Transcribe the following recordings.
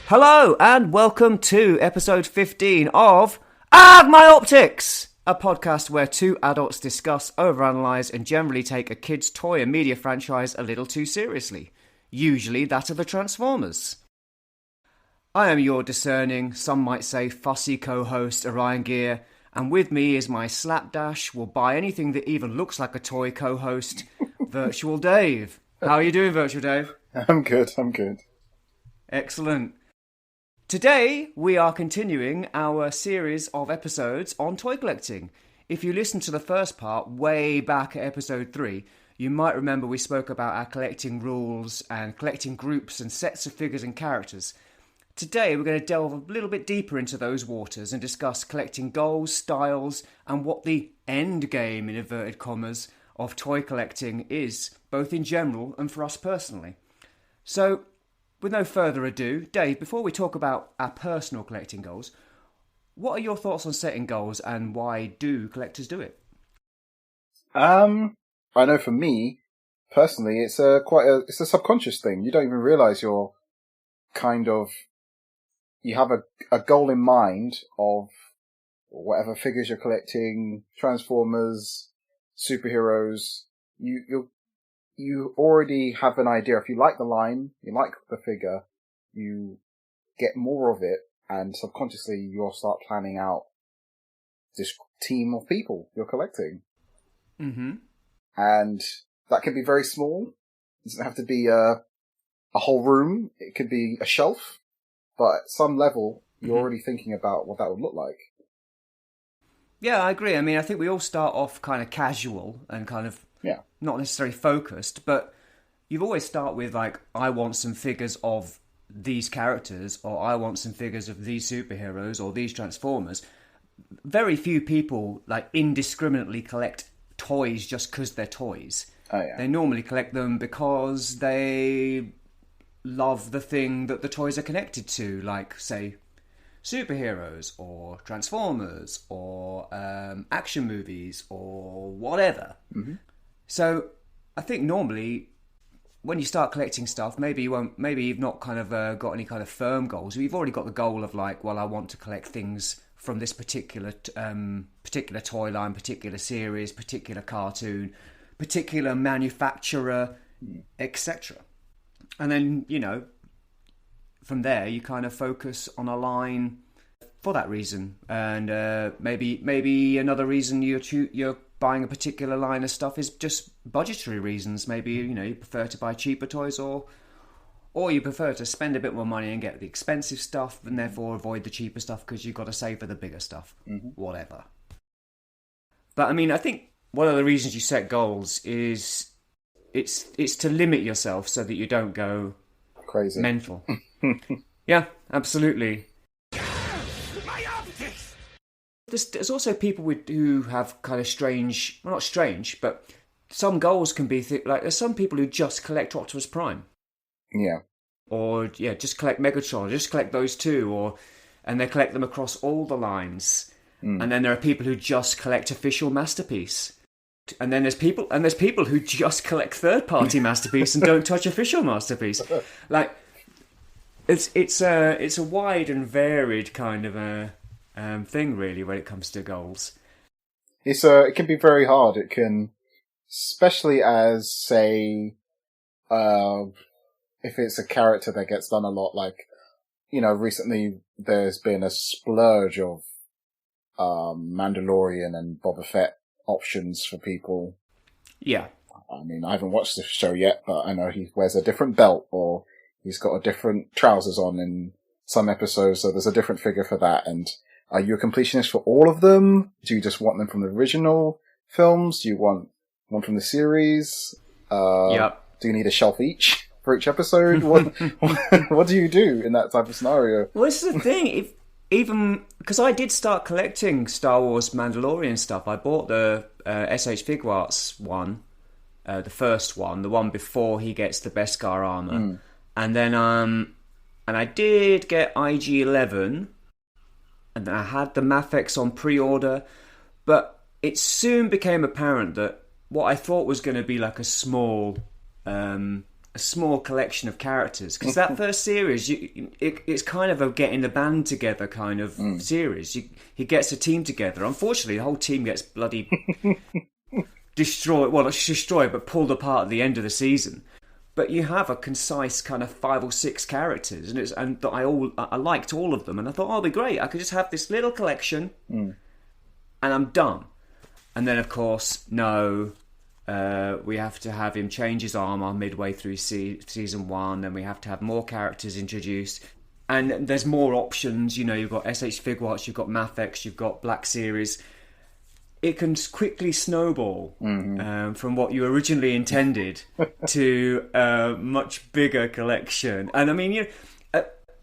Hello and welcome to episode 15 of AARGH My Optics, a podcast where two adults discuss, overanalyze and generally take a kid's toy and media franchise a little too seriously, usually that of the Transformers. I am your discerning, some might say fussy co-host Orion Ghia, and with me is my slapdash, will buy anything that even looks like a toy co-host, Virtual Dave. How are you doing, Virtual Dave? I'm good. Excellent. Today, we are continuing our series of episodes on toy collecting. If you listen to the first part way back at episode 3, you might remember we spoke about our collecting rules and collecting groups and sets of figures and characters. Today, we're going to delve a little bit deeper into those waters and discuss collecting goals, styles, and what the end game, in inverted commas, of toy collecting is, both in general and for us personally. So, with no further ado, Dave, before we talk about our personal collecting goals, what are your thoughts on setting goals and why do collectors do it? I know for me, personally, it's a subconscious thing. You don't even realise you have a goal in mind of whatever figures you're collecting, Transformers, superheroes. You already have an idea. If you like the line, you like the figure, you get more of it, and subconsciously you'll start planning out this team of people you're collecting. Mm-hmm. And that can be very small. It doesn't have to be a whole room. It could be a shelf. But at some level, you're already thinking about what that would look like. Yeah, I agree. I mean, I think we all start off kind of casual and kind of not necessarily focused, but you've always start with like, I want some figures of these characters, or I want some figures of these superheroes or these Transformers. Very few people like indiscriminately collect toys just because they're toys. Oh, yeah. They normally collect them because they love the thing that the toys are connected to, like, say, superheroes or Transformers or action movies or whatever. Mm-hmm. So I think normally when you start collecting stuff, maybe you've not kind of got any kind of firm goals. You've already got the goal of like, well, I want to collect things from this particular toy line, particular series, particular cartoon, particular manufacturer, etc. And then, from there you kind of focus on a line for that reason. And maybe another reason you're buying a particular line of stuff is just budgetary reasons. Maybe, you prefer to buy cheaper toys or you prefer to spend a bit more money and get the expensive stuff and therefore avoid the cheaper stuff because you've got to save for the bigger stuff. Mm-hmm. Whatever. But I mean, I think one of the reasons you set goals is it's to limit yourself so that you don't go crazy, mental. Yeah, absolutely. There's also people who have kind of strange, well, not strange, but some goals can be like there's some people who just collect Optimus Prime. Yeah. Or just collect Megatron, just collect those two, and they collect them across all the lines. Mm. And then there are people who just collect official Masterpiece. And then there's people who just collect third-party Masterpiece and don't touch official Masterpiece. Like it's a wide and varied kind of a thing, really, when it comes to goals. It can be very hard. It can, especially as, say, if it's a character that gets done a lot, like, recently there's been a splurge of Mandalorian and Boba Fett options for people. Yeah. I mean, I haven't watched the show yet, but I know he wears a different belt, or he's got a different trousers on in some episodes, so there's a different figure for that. And are you a completionist for all of them? Do you just want them from the original films? Do you want one from the series? Yep. Do you need a shelf each for each episode? What do you do in that type of scenario? Well, this is the thing. Even because I did start collecting Star Wars Mandalorian stuff. I bought the SH Figuarts one, the first one, the one before he gets the Beskar armor, and then and I did get IG-11. And then I had the Mafex on pre-order, but it soon became apparent that what I thought was going to be like a small a small collection of characters, because that first series, it's kind of a getting the band together kind of series. He gets a team together. Unfortunately, the whole team gets bloody destroyed. Well, not destroyed, but pulled apart at the end of the season. But you have a concise kind of 5 or 6 characters, and I liked all of them, and I thought, oh, it'd be great. I could just have this little collection, and I'm done. And then, of course, no. We have to have him change his armor midway through season 1, and we have to have more characters introduced. And there's more options. You know, you've got SH Figuarts, you've got Mathex, you've got Black Series. It can quickly snowball from what you originally intended to a much bigger collection. And I mean,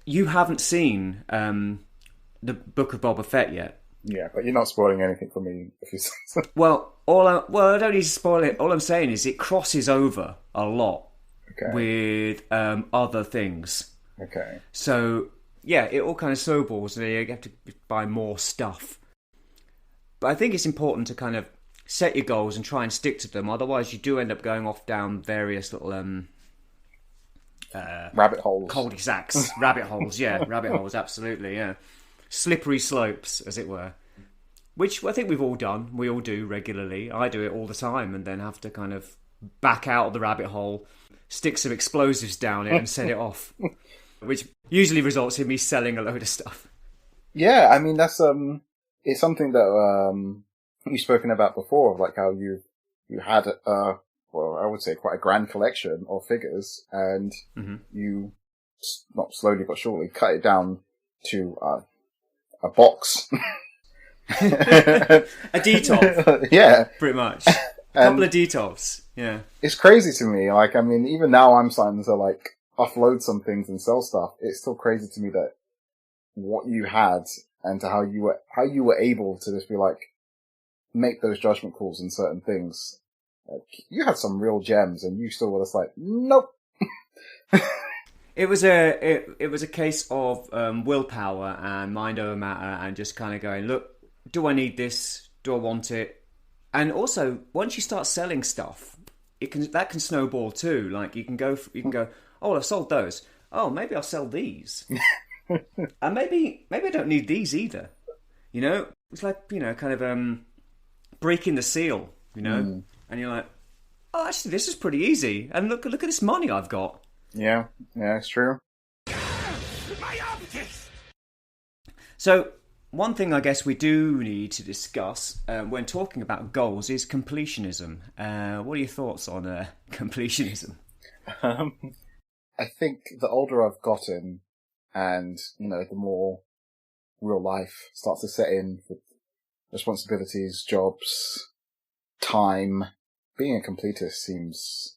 you haven't seen the Book of Boba Fett yet. Yeah, but you're not spoiling anything for me if you say so. Well, I don't need to spoil it. All I'm saying is it crosses over a lot with other things. Okay. So, yeah, it all kind of snowballs, and you have to buy more stuff. But I think it's important to kind of set your goals and try and stick to them. Otherwise, you do end up going off down various little rabbit holes. Cul-de-sacs. Rabbit holes, yeah. Rabbit holes, absolutely, yeah. Slippery slopes, as it were. Which I think we've all done. We all do regularly. I do it all the time, and then have to kind of back out of the rabbit hole, stick some explosives down it, and set it off. Which usually results in me selling a load of stuff. Yeah, I mean, that's it's something that you've spoken about before, of like how you had well, I would say quite a grand collection of figures, and you not slowly but surely cut it down to a box. A detolf. Yeah. Pretty much. A couple of detolfs. Yeah. It's crazy to me. Like, I mean, even now I'm starting to like offload some things and sell stuff. It's still crazy to me that what you had and to how you were able to just be like, make those judgment calls on certain things. Like, you had some real gems and you still were just like, nope. It was a case of willpower and mind over matter, and just kind of going, look, do I need this? Do I want it? And also, once you start selling stuff, that can snowball too. Like you can go, oh, I've sold those. Oh, maybe I'll sell these, and maybe I don't need these either. You know, it's like, you know, kind of breaking the seal. You know, and you're like, oh, actually, this is pretty easy. And look at this money I've got. Yeah, it's true. My optics! So, one thing I guess we do need to discuss when talking about goals is completionism. What are your thoughts on completionism? I think the older I've gotten, and, you know, the more real life starts to set in with responsibilities, jobs, time, being a completist seems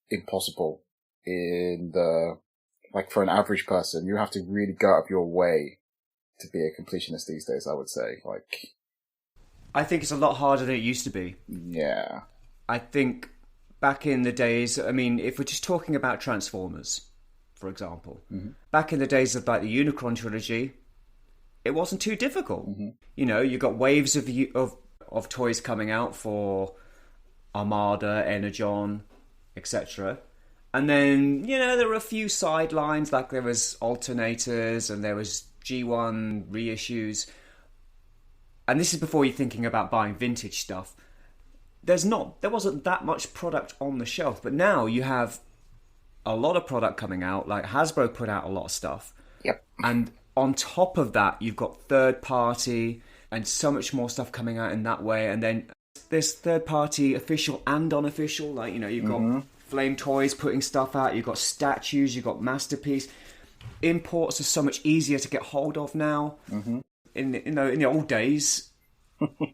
impossible. For an average person, you have to really go out of your way to be a completionist these days, I would say. Like, I think it's a lot harder than it used to be. Yeah. I think back in the days, I mean, if we're just talking about Transformers, for example, back in the days of like the Unicron trilogy, it wasn't too difficult. You know, you got waves of toys coming out for Armada, Energon, etc. And then, you know, there were a few sidelines, like there was alternators and there was G1 reissues. And this is before you're thinking about buying vintage stuff. There wasn't that much product on the shelf, but now you have a lot of product coming out. Like Hasbro put out a lot of stuff. Yep. And on top of that, you've got third party and so much more stuff coming out in that way. And then there's third party official and unofficial. Like, you know, you've got Flame Toys putting stuff out. You've got statues. You've got Masterpiece. Imports are so much easier to get hold of now. In the old days,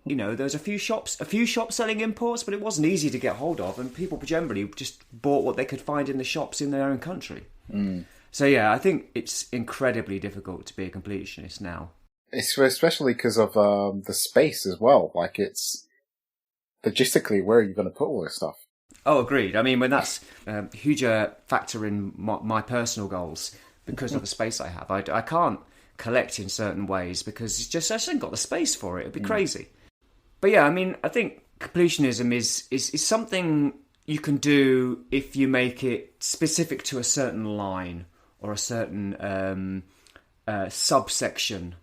you know, there's a few shops selling imports, but it wasn't easy to get hold of, and people generally just bought what they could find in the shops in their own country. So yeah, I think it's incredibly difficult to be a completionist now. It's especially because of the space as well. Like, it's logistically, where are you going to put all this stuff? Oh, agreed. I mean, when that's a huge factor in my personal goals because of the space I have. I can't collect in certain ways because I just haven't got the space for it. It'd be crazy. But yeah, I mean, I think completionism is something you can do if you make it specific to a certain line or a certain subsection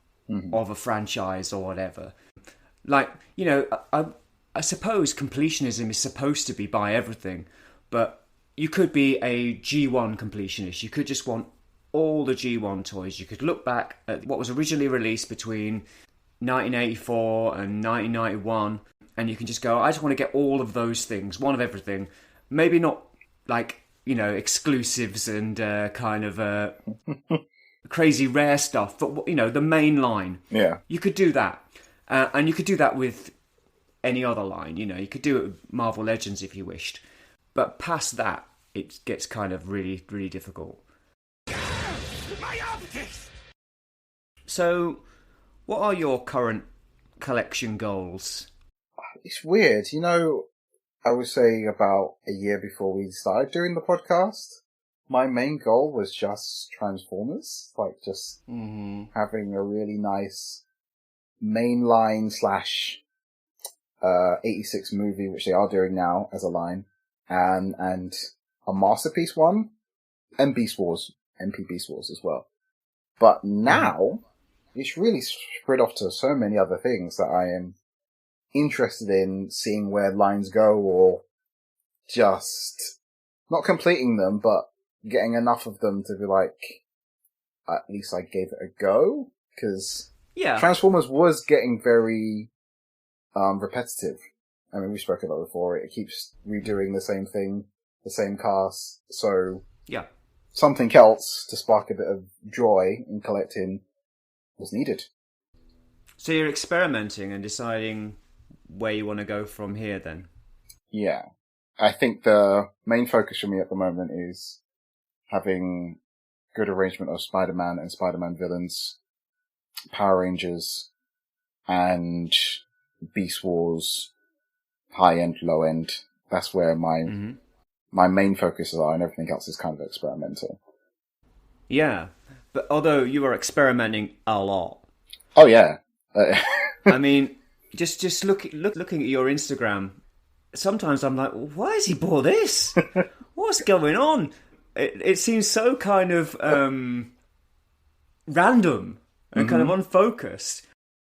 of a franchise or whatever. Like, you know, I suppose completionism is supposed to be buy everything, but you could be a G1 completionist. You could just want all the G1 toys. You could look back at what was originally released between 1984 and 1991, and you can just go, I just want to get all of those things, one of everything. Maybe not like, you know, exclusives and kind of crazy rare stuff, but, you know, the main line. Yeah. You could do that. And you could do that with any other line, you know. You could do it with Marvel Legends if you wished. But past that, it gets kind of really, really difficult. My optics! So, what are your current collection goals? It's weird. You know, I would say about a year before we started doing the podcast, my main goal was just Transformers. Like, just having a really nice mainline / 86 movie, which they are doing now as a line, and a Masterpiece one, and Beast Wars, MP Beast Wars as well. But now, it's really spread off to so many other things that I am interested in seeing where lines go, or just not completing them, but getting enough of them to be like, at least I gave it a go, because Transformers was getting very repetitive. I mean, we spoke about it before. It keeps redoing the same thing, the same cast. So something else to spark a bit of joy in collecting was needed. So you're experimenting and deciding where you want to go from here then? Yeah. I think the main focus for me at the moment is having good arrangement of Spider-Man and Spider-Man villains, Power Rangers, and Beast Wars, high end, low end. That's where my main focuses are, and everything else is kind of experimental. Yeah, but although you are experimenting a lot. Oh yeah. I mean, just looking at your Instagram, sometimes I'm like, why has he bought this? What's going on? It seems so kind of random and kind of unfocused.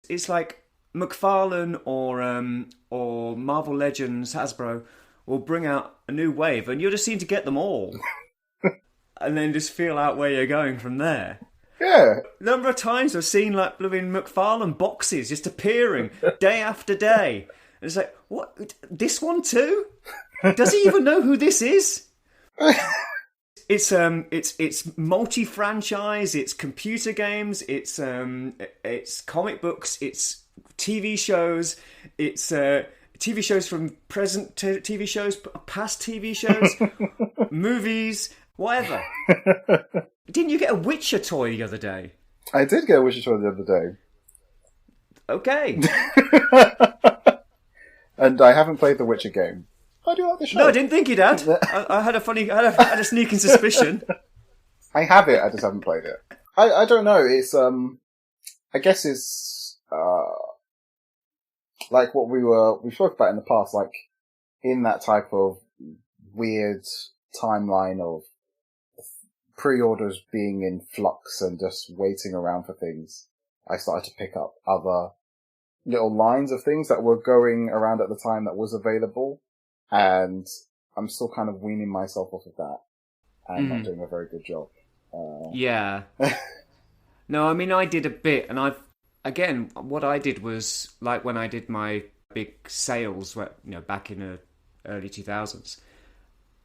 It's like McFarlane or Marvel Legends, Hasbro, will bring out a new wave, and you'll just seem to get them all, and then just feel out where you're going from there. Yeah. Number of times I've seen like blooming McFarlane boxes just appearing day after day, and it's like, what? This one too? Does he even know who this is? It's multi-franchise. It's computer games. It's comic books. It's TV shows. It's TV shows from present TV shows, past TV shows, movies, whatever. Didn't you get a Witcher toy the other day? I did get a Witcher toy the other day. Okay. And I haven't played the Witcher game. I do like the show. No, I didn't think you'd had. I had a sneaking suspicion. I have it, I just haven't played it. I don't know, it's, I guess it's, like what we spoke about in the past, like, in that type of weird timeline of pre-orders being in flux and just waiting around for things, I started to pick up other little lines of things that were going around at the time that was available, and I'm still kind of weaning myself off of that, and not doing a very good job. Yeah. No, I mean, I did a bit, and again, what I did was, like when I did my big sales, back in the early 2000s,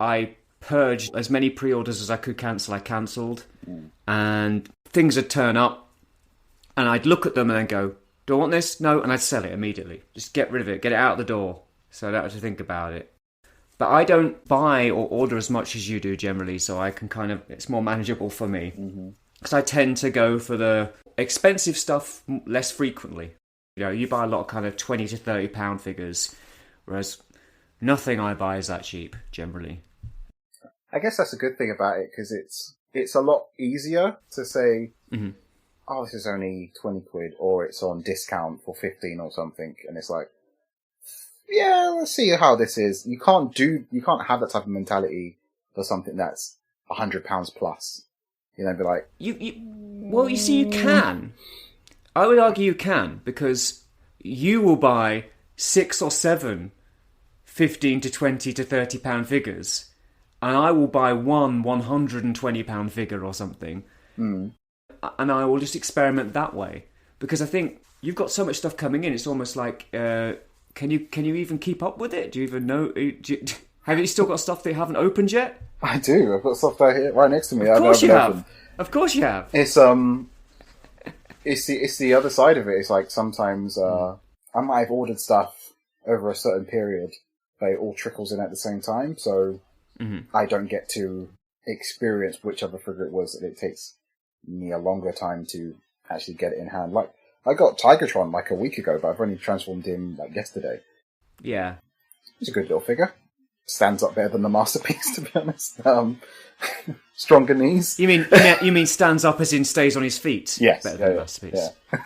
I purged as many pre-orders as I could cancel. I cancelled, and things would turn up, and I'd look at them and then go, do I want this? No, and I'd sell it immediately. Just get rid of it, get it out the door, so I don't have to think about it. But I don't buy or order as much as you do generally, so I can it's more manageable for me. Because I tend to go for the expensive stuff less frequently. You know, you buy a lot of kind of £20 to £30 figures, whereas nothing I buy is that cheap, generally. I guess that's a good thing about it, because it's a lot easier to say, oh, this is only 20 quid, or it's on discount for 15 or something, and it's like, yeah, let's see how this is. You can't have that type of mentality for something that's £100 plus. You know, be like, well, you see, you can. I would argue you can, because you will buy 6 or 7 15 to 20 to £30 figures, and I will buy one £120 figure or something, and I will just experiment that way, because I think you've got so much stuff coming in. It's almost like, can you even keep up with it? Do you even know? Have you still got stuff that you haven't opened yet? I do. I've got stuff right next to me. Of course you have. Of course you have. It's the other side of it. It's like sometimes I might have ordered stuff over a certain period, but it all trickles in at the same time, so I don't get to experience whichever figure it was, and it takes me a longer time to actually get it in hand. Like, I got Tigertron like a week ago, but I've only transformed him like yesterday. Yeah. It's a good little figure. Stands up better than the Masterpiece, to be honest. Stronger knees. You mean stands up as in stays on his feet? Yes. Better than the Masterpiece. Yeah.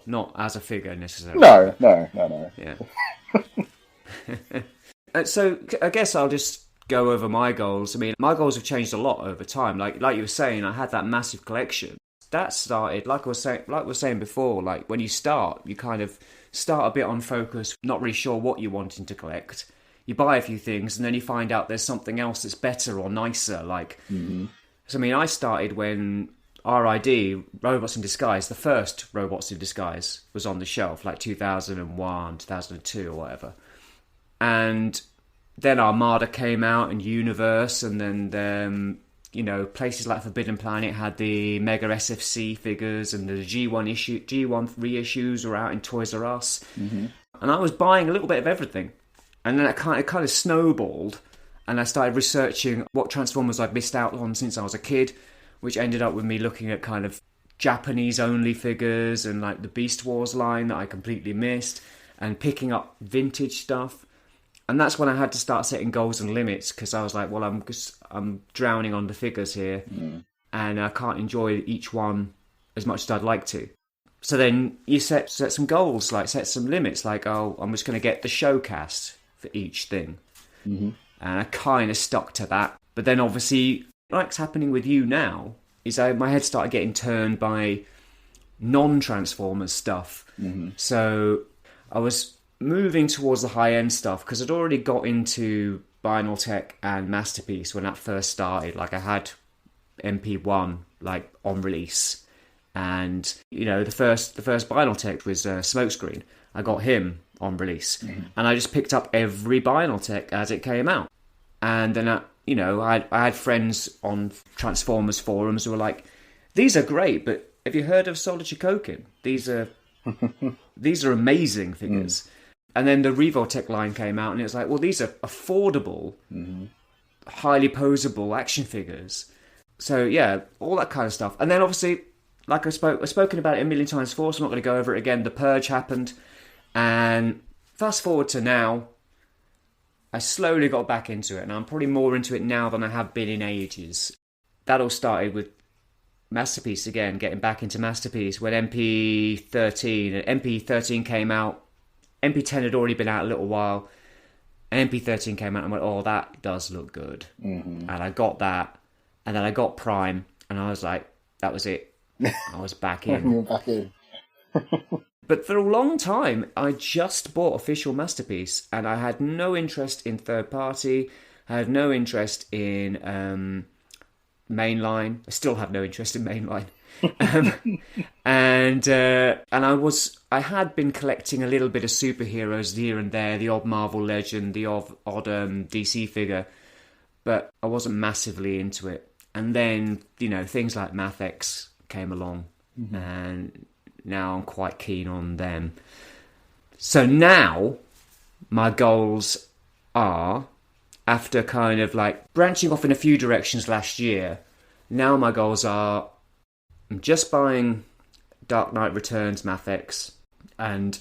Not as a figure necessarily. No. Yeah. So I guess I'll just go over my goals. I mean, my goals have changed a lot over time. Like you were saying, I had that massive collection. That started, like we were saying before, like when you start, you kind of start a bit on focus, not really sure what you're wanting to collect. You buy a few things, and then you find out there's something else that's better or nicer. Like, so I mean, I started when RID, Robots in Disguise, the first Robots in Disguise, was on the shelf, like 2001, 2002 or whatever. And then Armada came out, and Universe, and then places like Forbidden Planet had the Mega SFC figures, and the G1 reissues were out in Toys R Us. And I was buying a little bit of everything. And then it kind of snowballed, and I started researching what Transformers I'd missed out on since I was a kid, which ended up with me looking at kind of Japanese-only figures and like the Beast Wars line that I completely missed, and picking up vintage stuff. And that's when I had to start setting goals and limits, because I was like, well, I'm drowning on the figures here, and I can't enjoy each one as much as I'd like to. So then you set some goals, like set some limits, like, oh, I'm just going to get the showcast for each thing. And I kind of stuck to that. But then obviously, like's happening with you now, is my head started getting turned by non-Transformers stuff. So I was moving towards the high-end stuff, because I'd already got into Vinyl Tech and Masterpiece when that first started. Like, I had MP1 like on release, and the first Vinyl Tech was Smokescreen. I got him on release, and I just picked up every Vinyl Tech as it came out. And then I had friends on Transformers forums who were like, these are great, but have you heard of Solid Chikokin? These are amazing figures. And then the Revoltech line came out, and it was like, well, these are affordable, highly posable action figures. So yeah, all that kind of stuff. And then obviously, like I've spoken about it a million times before, so I'm not going to go over it again. The Purge happened, and fast forward to now, I slowly got back into it, and I'm probably more into it now than I have been in ages. That all started with Masterpiece again, getting back into Masterpiece when MP13 came out. MP10 had already been out a little while, and MP13 came out, and I went, oh, that does look good. And I got that, and then I got Prime, and I was like, that was it. I was back in. Back in. But for a long time, I just bought official Masterpiece, and I had no interest in third party. I had no interest in mainline. I still have no interest in mainline. And I had been collecting a little bit of superheroes here and there, the odd Marvel Legend, the odd DC figure, but I wasn't massively into it. And then things like Mathex came along, and now I'm quite keen on them. So now my goals are, after kind of like branching off in a few directions last year, now my goals are, I'm just buying Dark Knight Returns Mathex and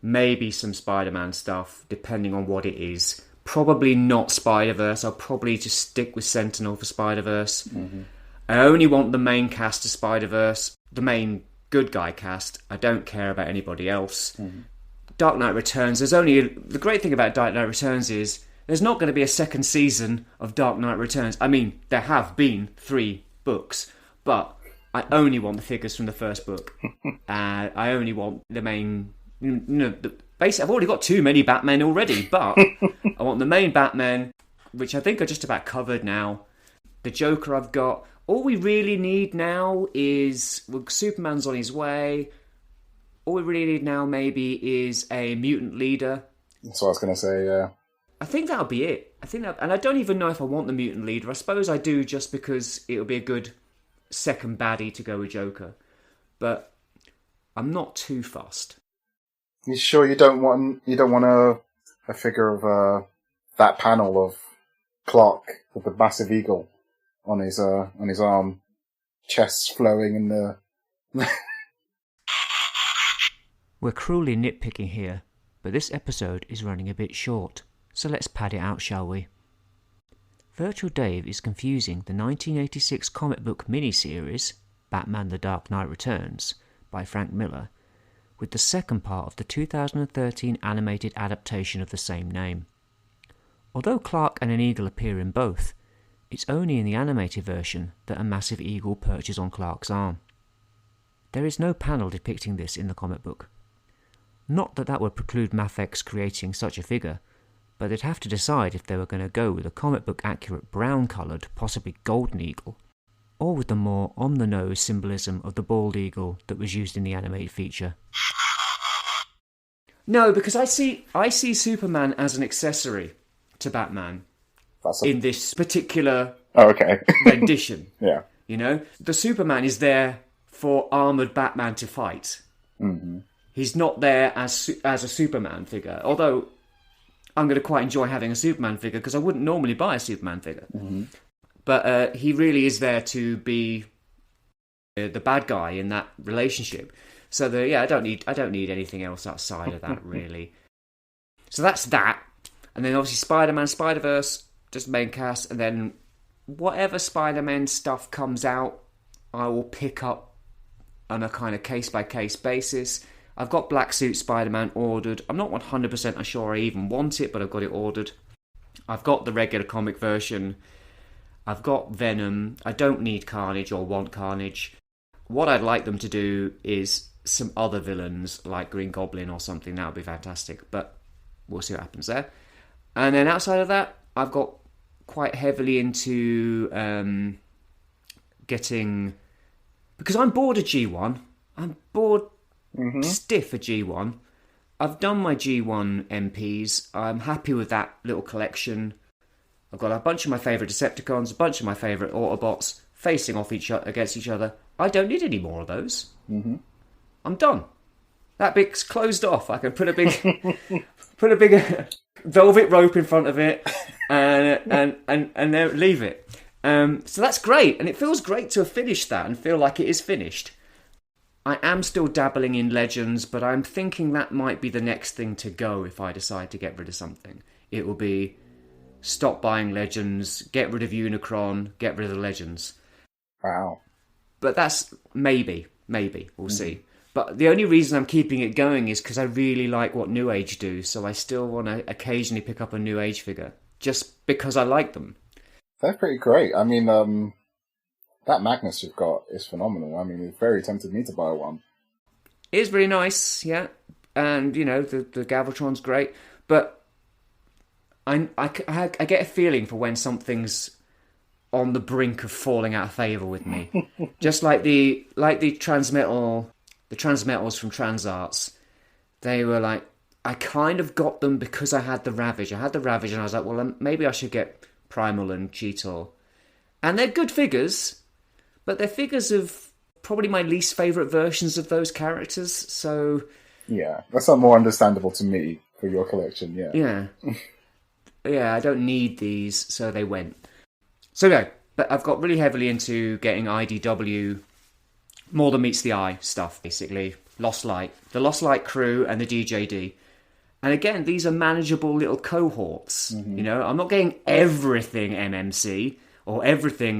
maybe some Spider-Man stuff, depending on what it is. Probably not Spider-Verse. I'll probably just stick with Sentinel for Spider-Verse. I only want the main cast of Spider-Verse, the main good guy cast. I don't care about anybody else. Dark Knight Returns, the great thing about Dark Knight Returns is there's not going to be a second season of Dark Knight Returns. I mean, there have been 3 books, but I only want the figures from the first book. I only want the main... basically, I've already got too many Batmen already, but I want the main Batman, which I think are just about covered now. The Joker I've got. All we really need now is... Well, Superman's on his way. All we really need now maybe is a mutant leader. That's what I was going to say, yeah. I think that'll be it. And I don't even know if I want the mutant leader. I suppose I do just because it'll be a good second baddie to go with Joker. But I'm not too fussed. You sure you don't want a figure of that panel of Clark with the massive eagle on his arm, chest flowing in the... We're cruelly nitpicking here, but this episode is running a bit short, so let's pad it out, shall we? Virtual Dave is confusing the 1986 comic book miniseries, Batman the Dark Knight Returns, by Frank Miller, with the second part of the 2013 animated adaptation of the same name. Although Clark and an eagle appear in both, it's only in the animated version that a massive eagle perches on Clark's arm. There is no panel depicting this in the comic book. Not that that would preclude Mafex creating such a figure, but they'd have to decide if they were going to go with a comic book accurate brown coloured, possibly golden eagle, or with the more on-the-nose symbolism of the bald eagle that was used in the animated feature. No, because I see Superman as an accessory to Batman in this particular rendition. Yeah. You know, the Superman is there for armoured Batman to fight. Mm-hmm. He's not there as a Superman figure, although I'm going to quite enjoy having a Superman figure because I wouldn't normally buy a Superman figure. Mm-hmm. But he really is there to be the bad guy in that relationship. So I don't need anything else outside of that really. So that's that, and then obviously Spider-Man, Spider-Verse, just main cast, and then whatever Spider-Man stuff comes out, I will pick up on a kind of case-by-case basis. I've got Black Suit Spider-Man ordered. I'm not 100% sure I even want it, but I've got it ordered. I've got the regular comic version. I've got Venom. I don't need Carnage or want Carnage. What I'd like them to do is some other villains, like Green Goblin or something. That would be fantastic, but we'll see what happens there. And then outside of that, I've got quite heavily into getting... Because I'm bored of G1. I'm bored stiff of G1. I've done my G1 MPs. I'm happy with that little collection. I've got a bunch of my favourite Decepticons, a bunch of my favourite Autobots facing off against each other. I don't need any more of those. Mm-hmm. I'm done. That bit's closed off. I can put a big velvet rope in front of it and then leave it. So that's great, and it feels great to have finished that and feel like it is finished. I am still dabbling in Legends, but I'm thinking that might be the next thing to go if I decide to get rid of something. It will be stop buying Legends, get rid of Unicron, get rid of the Legends. Wow. But that's maybe. We'll see. But the only reason I'm keeping it going is because I really like what New Age do, so I still want to occasionally pick up a New Age figure, just because I like them. They're pretty great. I mean, that Magnus you've got is phenomenal. I mean, it very tempted me to buy one. It is really nice, yeah. And, you know, the Galvatron's great. But I get a feeling for when something's on the brink of falling out of favour with me. Just like the Transmetals from Transarts. They were like, I kind of got them because I had the Ravage. I had the Ravage and I was like, well, maybe I should get Primal and Cheetor. And they're good figures, but they're figures of probably my least favourite versions of those characters, so... Yeah, that's not more understandable to me for your collection, yeah. Yeah. Yeah, I don't need these, so they went. So no, but I've got really heavily into getting IDW, more than meets the eye stuff, basically. Lost Light. The Lost Light crew and the DJD. And again, these are manageable little cohorts. Mm-hmm. You know, I'm not getting everything MMC or everything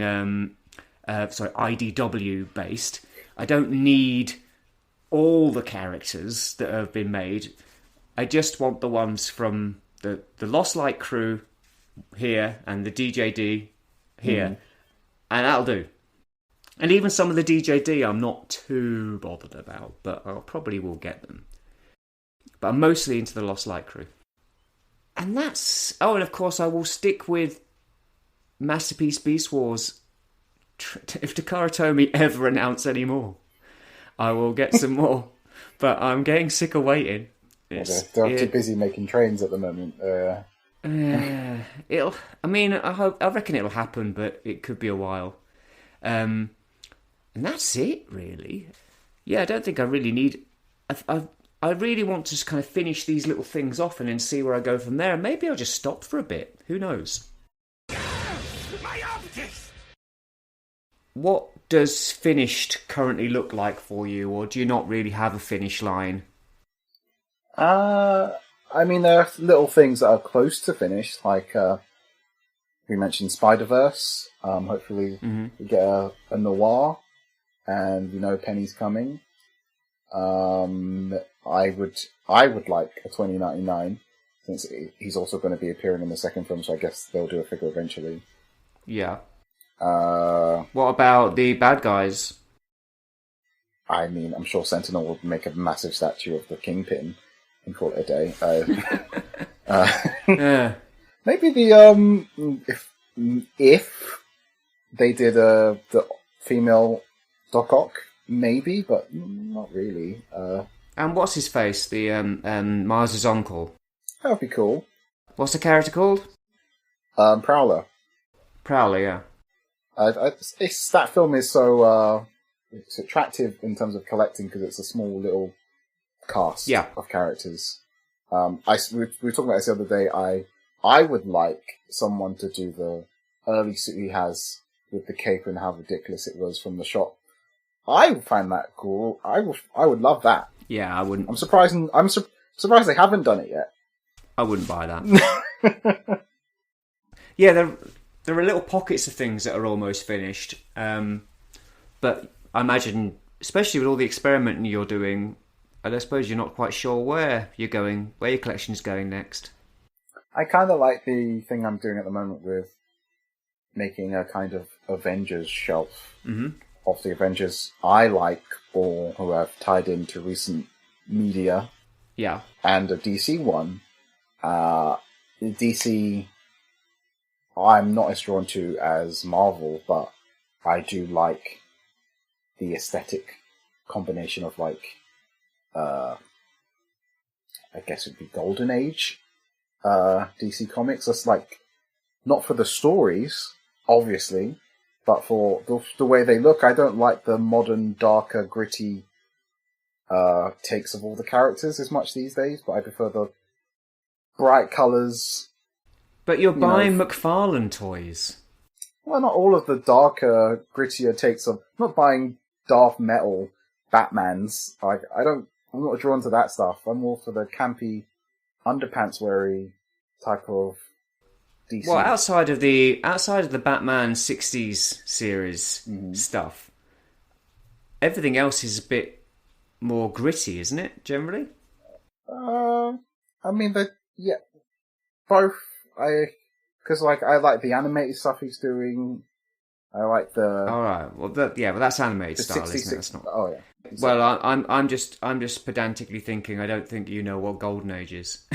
IDW based. I don't need all the characters that have been made. I just want the ones from the Lost Light crew here and the DJD here, and that'll do. And even some of the DJD I'm not too bothered about, but I probably will get them. But I'm mostly into the Lost Light crew. And that's... Oh, and of course I will stick with Masterpiece Beast Wars. If Takara Tomy ever announce any more, I will get some more. But I'm getting sick of waiting. They're too busy making trains at the moment. It'll... I mean, I reckon it'll happen, but it could be a while. And that's it, really. Yeah, I don't think I really need... I really want to just kind of finish these little things off and then see where I go from there. And maybe I'll just stop for a bit. Who knows? My optics! What does finished currently look like for you? Or do you not really have a finish line? I mean, there are little things that are close to finish. Like, we mentioned Spider-Verse. Hopefully we get a noir. And, Penny's coming. I would like a 2099, since he's also going to be appearing in the second film, so I guess they'll do a figure eventually. Yeah. What about the bad guys? I mean, I'm sure Sentinel would make a massive statue of the Kingpin and call it a day. Yeah. Maybe the if they did the female Doc Ock, maybe, but not really. And what's his face? The Mars' uncle. That would be cool. What's the character called? Prowler. Prowler, yeah. That film is so it's attractive in terms of collecting because it's a small little cast of characters. We were talking about this the other day. I would like someone to do the early suit he has with the cape and how ridiculous it was from the shot. I would find that cool. I would love that. Yeah, I wouldn't. I'm surprised they haven't done it yet. I wouldn't buy that. Yeah, there are little pockets of things that are almost finished. But I imagine, especially with all the experimenting you're doing, I suppose you're not quite sure where your collection's going next. I kind of like the thing I'm doing at the moment with making a kind of Avengers shelf. Of the Avengers I like or who have tied into recent media. Yeah. And a DC one. DC I'm not as drawn to as Marvel, but I do like the aesthetic combination of I guess it would be Golden Age DC Comics. That's not for the stories, obviously, but for the way they look. I don't like the modern, darker, gritty takes of all the characters as much these days, but I prefer the bright colours. But you're buying McFarlane toys. Well, not all of the darker, grittier takes of... I'm not buying Darth Metal Batmans. I'm not drawn to that stuff. I'm more for the campy, underpants-weary type of DC. Well, outside of the Batman 60s series stuff, everything else is a bit more gritty, isn't it, generally? I mean, both. Because I like the animated stuff he's doing. I like the... All right. Well, that's animated style, isn't it? That's not... Oh, yeah. Exactly. Well, I'm just pedantically thinking. I don't think you know what Golden Age is.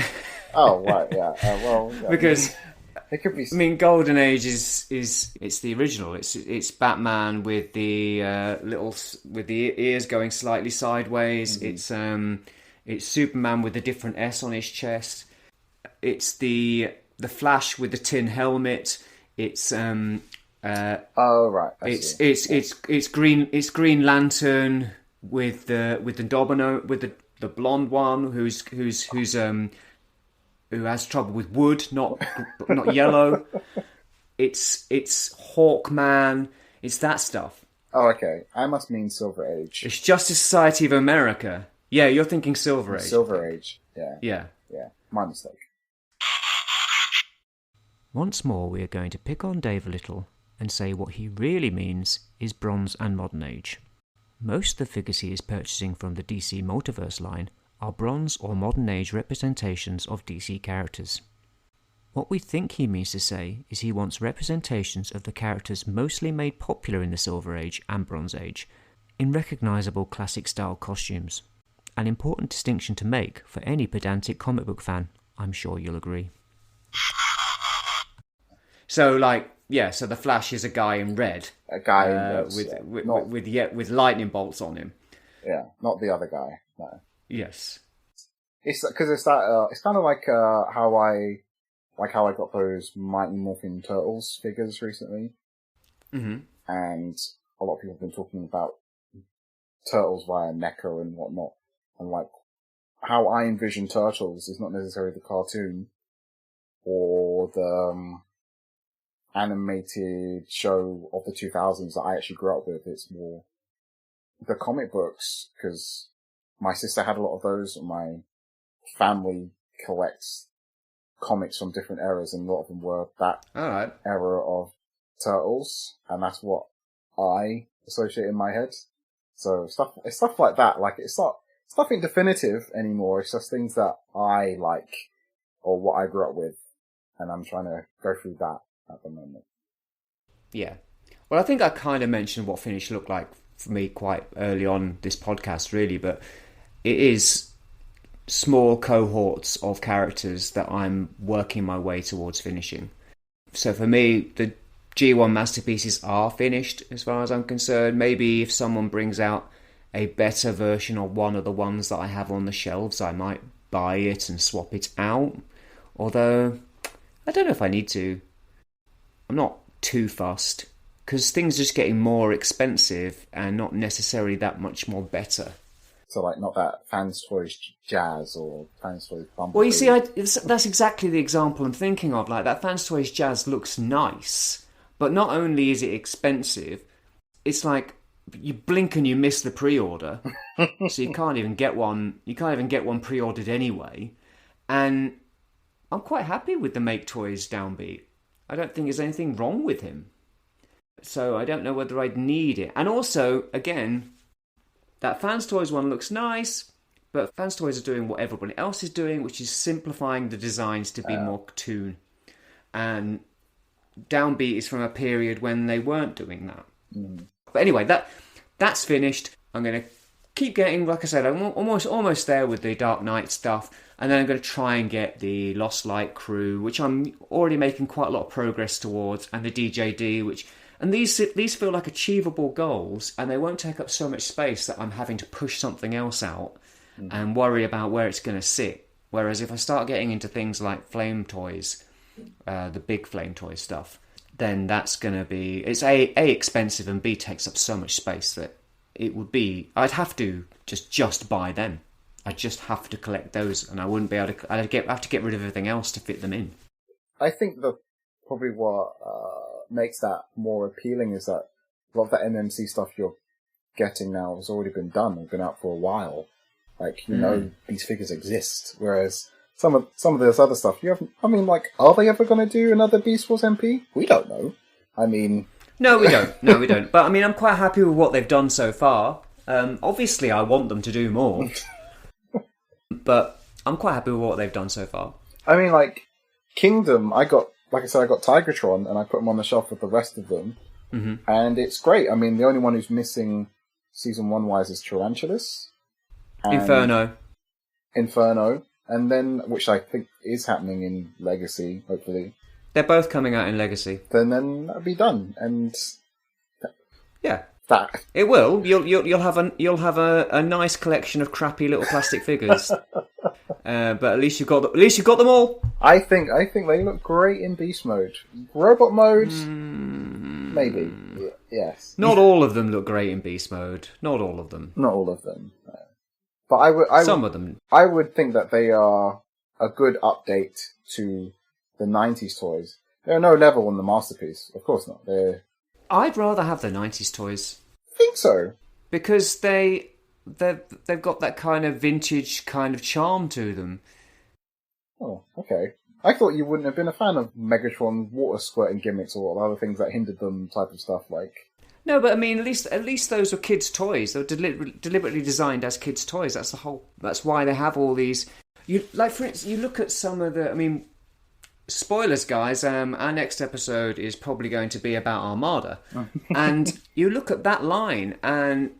Oh, right, yeah. Well, yeah. Because it could be... I mean, Golden Age is it's the original. It's Batman with the with the ears going slightly sideways. It's Superman with a different S on his chest. It's the Flash with the tin helmet. It's oh right. It's Green Lantern with the Domino with the blonde one who has trouble with wood, not yellow. It's Hawkman. It's that stuff. Oh, okay. I must mean Silver Age. It's Justice Society of America. Yeah, you're thinking Silver Age. Silver Age. Yeah. Yeah. My mistake. Once more, we are going to pick on Dave a little and say what he really means is Bronze and Modern Age. Most of the figures he is purchasing from the DC Multiverse line are Bronze or Modern Age representations of DC characters. What we think he means to say is he wants representations of the characters mostly made popular in the Silver Age and Bronze Age, in recognisable classic-style costumes. An important distinction to make for any pedantic comic book fan, I'm sure you'll agree. So, so the Flash is a guy in red. A guy in red, with lightning bolts on him. Yeah, not the other guy, no. Yes. It's because it's kind of like how I got those Mighty Morphin Turtles figures recently. Mm-hmm. And a lot of people have been talking about Turtles via NECA and whatnot. And like, how I envision Turtles is not necessarily the cartoon or the animated show of the 2000s that I actually grew up with. It's more the comic books, because my sister had a lot of those, and my family collects comics from different eras, and a lot of them were that era of Turtles, and that's what I associate in my head. So it's stuff like that. Like, it's nothing definitive anymore. It's just things that I like, or what I grew up with, and I'm trying to go through that at the moment. Yeah. Well, I think I kind of mentioned what Finish looked like for me quite early on this podcast, really, but it is small cohorts of characters that I'm working my way towards finishing. So for me, the G1 masterpieces are finished as far as I'm concerned. Maybe if someone brings out a better version of one of the ones that I have on the shelves, I might buy it and swap it out. Although, I don't know if I need to. I'm not too fussed, because things are just getting more expensive and not necessarily that much more better. So, like, not that Fans Toys Jazz or Fans Toys Bumblebee. Well, you see, that's exactly the example I'm thinking of. Like, that Fans Toys Jazz looks nice, but not only is it expensive, it's like you blink and you miss the pre-order, so you can't even get one. You can't even get one pre-ordered anyway. And I'm quite happy with the Make Toys Downbeat. I don't think there's anything wrong with him. So I don't know whether I'd need it. And also, again, that Fans Toys one looks nice, but Fans Toys are doing what everybody else is doing, which is simplifying the designs to be more cartoon. And Downbeat is from a period when they weren't doing that. Mm. But anyway, that's finished. I'm going to keep getting, like I said, I'm almost there with the Dark Knight stuff. And then I'm going to try and get the Lost Light crew, which I'm already making quite a lot of progress towards, and the DJD, and these feel like achievable goals, and they won't take up so much space that I'm having to push something else out and worry about where it's going to sit. Whereas if I start getting into things like Flame Toys, the big Flame Toy stuff, then that's going to be, it's A, expensive, and B, takes up so much space that it would be, I'd have to just buy them. I just have to collect those, and I wouldn't be able to. I'd have to get rid of everything else to fit them in. I think that probably what makes that more appealing is that a lot of that MMC stuff you're getting now has already been done and been out for a while. Like, you know, these figures exist. Whereas some of this other stuff, you haven't. I mean, like, are they ever going to do another Beast Wars MP? We don't know. I mean, no, we don't. No, we don't. But I mean, I'm quite happy with what they've done so far. Obviously, I want them to do more. But I'm quite happy with what they've done so far. I mean, like, Kingdom, I got Tigatron, and I put him on the shelf with the rest of them. Mm-hmm. And it's great. I mean, the only one who's missing Season 1-wise is Tarantulas. Inferno. And then, which I think is happening in Legacy, hopefully. They're both coming out in Legacy. Then that'll be done. And... yeah. That. It will. You'll have a nice collection of crappy little plastic figures. But at least you've got them all. I think they look great in beast mode. Robot mode, maybe. Yes. Not all of them look great in beast mode. Not all of them. Not all of them. No. But some of them. I would think that they are a good update to the 90s toys. They're no level on the Masterpiece. Of course not. I'd rather have the 90s toys. I think so. Because they've got that kind of vintage kind of charm to them. Oh, okay. I thought you wouldn't have been a fan of Megatron water squirting gimmicks or other things that hindered them type of stuff like... No, but I mean, at least those were kids' toys. They were deliberately designed as kids' toys. That's the whole. That's why they have all these. You like, for instance, you look at some of the. I mean, spoilers, guys. Our next episode is probably going to be about Armada, and you look at that line, and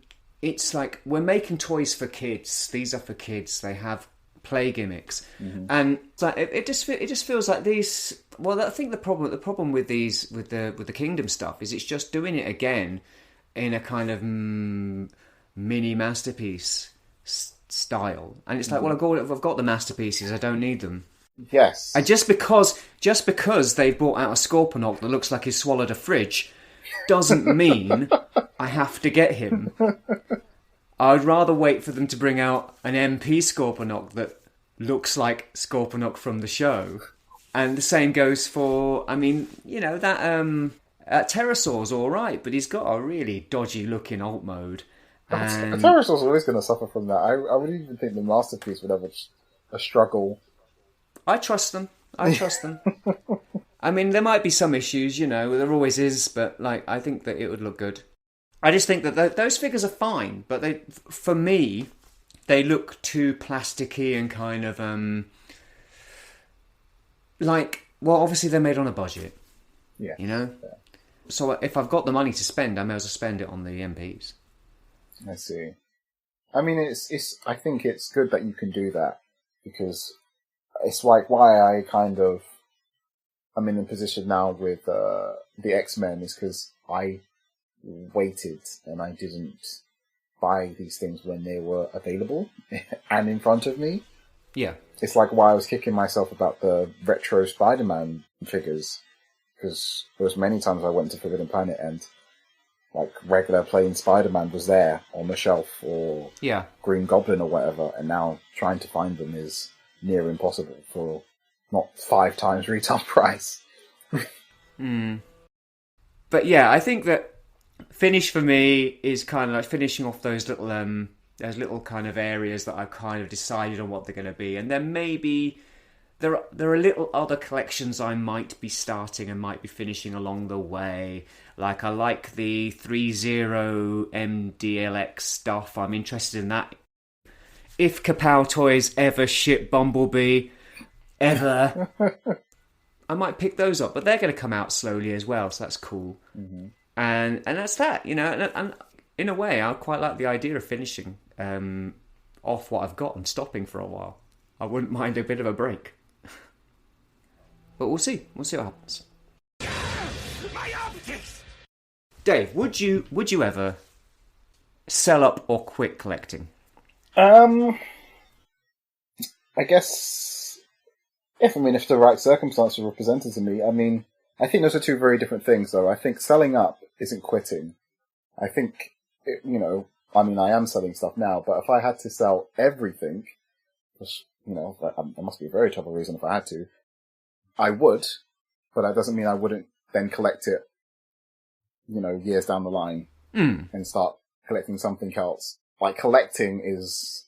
it's like we're making toys for kids. These are for kids. They have play gimmicks, and it's like, it just feels like these. Well, I think the problem with these with the Kingdom stuff is it's just doing it again in a kind of mini masterpiece style, and it's like, well, I've got the masterpieces, I don't need them. Yes, And just because they've brought out a Scorponok that looks like he's swallowed a fridge, doesn't mean I have to get him. I'd rather wait for them to bring out an MP Scorponok that looks like Scorponok from the show. And the same goes for, I mean, you know, that Pterosaur's all right, but he's got a really dodgy looking alt mode. And Pterosaur's always going to suffer from that. I would even think the Masterpiece would have a struggle. I trust them. I mean, there might be some issues, you know, there always is, but like, I think that it would look good. I just think that those figures are fine, but for me, they look too plasticky and kind of like, well, obviously they're made on a budget. Yeah. You know? Yeah. So if I've got the money to spend, I may as well spend it on the MPs. I see. I mean, I think it's good that you can do that, because it's like why I'm in a position now with the X-Men is because I waited and I didn't buy these things when they were available and in front of me. Yeah. It's like why I was kicking myself about the retro Spider-Man figures, because there was many times I went to Forbidden Planet and like regular plain Spider-Man was there on the shelf, or Green Goblin or whatever, and now trying to find them is near impossible for not 5 times retail price. But yeah, I think that finish for me is kind of like finishing off those little kind of areas that I've kind of decided on what they're going to be, and then maybe there are little other collections I might be starting and might be finishing along the way. Like I like the 3-0 MDLX stuff. I'm interested in that. If Kapow Toys ever ship Bumblebee, ever, I might pick those up. But they're going to come out slowly as well, so that's cool. Mm-hmm. And that's that, you know. And in a way, I quite like the idea of finishing off what I've got and stopping for a while. I wouldn't mind a bit of a break. But we'll see. We'll see what happens. My optics! Dave, would you ever sell up or quit collecting? I guess if the right circumstances were presented to me, I mean, I think those are two very different things, though. I think selling up isn't quitting. I think, I am selling stuff now, but if I had to sell everything, which, there must be a very trouble reason if I had to, I would, but that doesn't mean I wouldn't then collect it, years down the line and start collecting something else. Like, collecting is,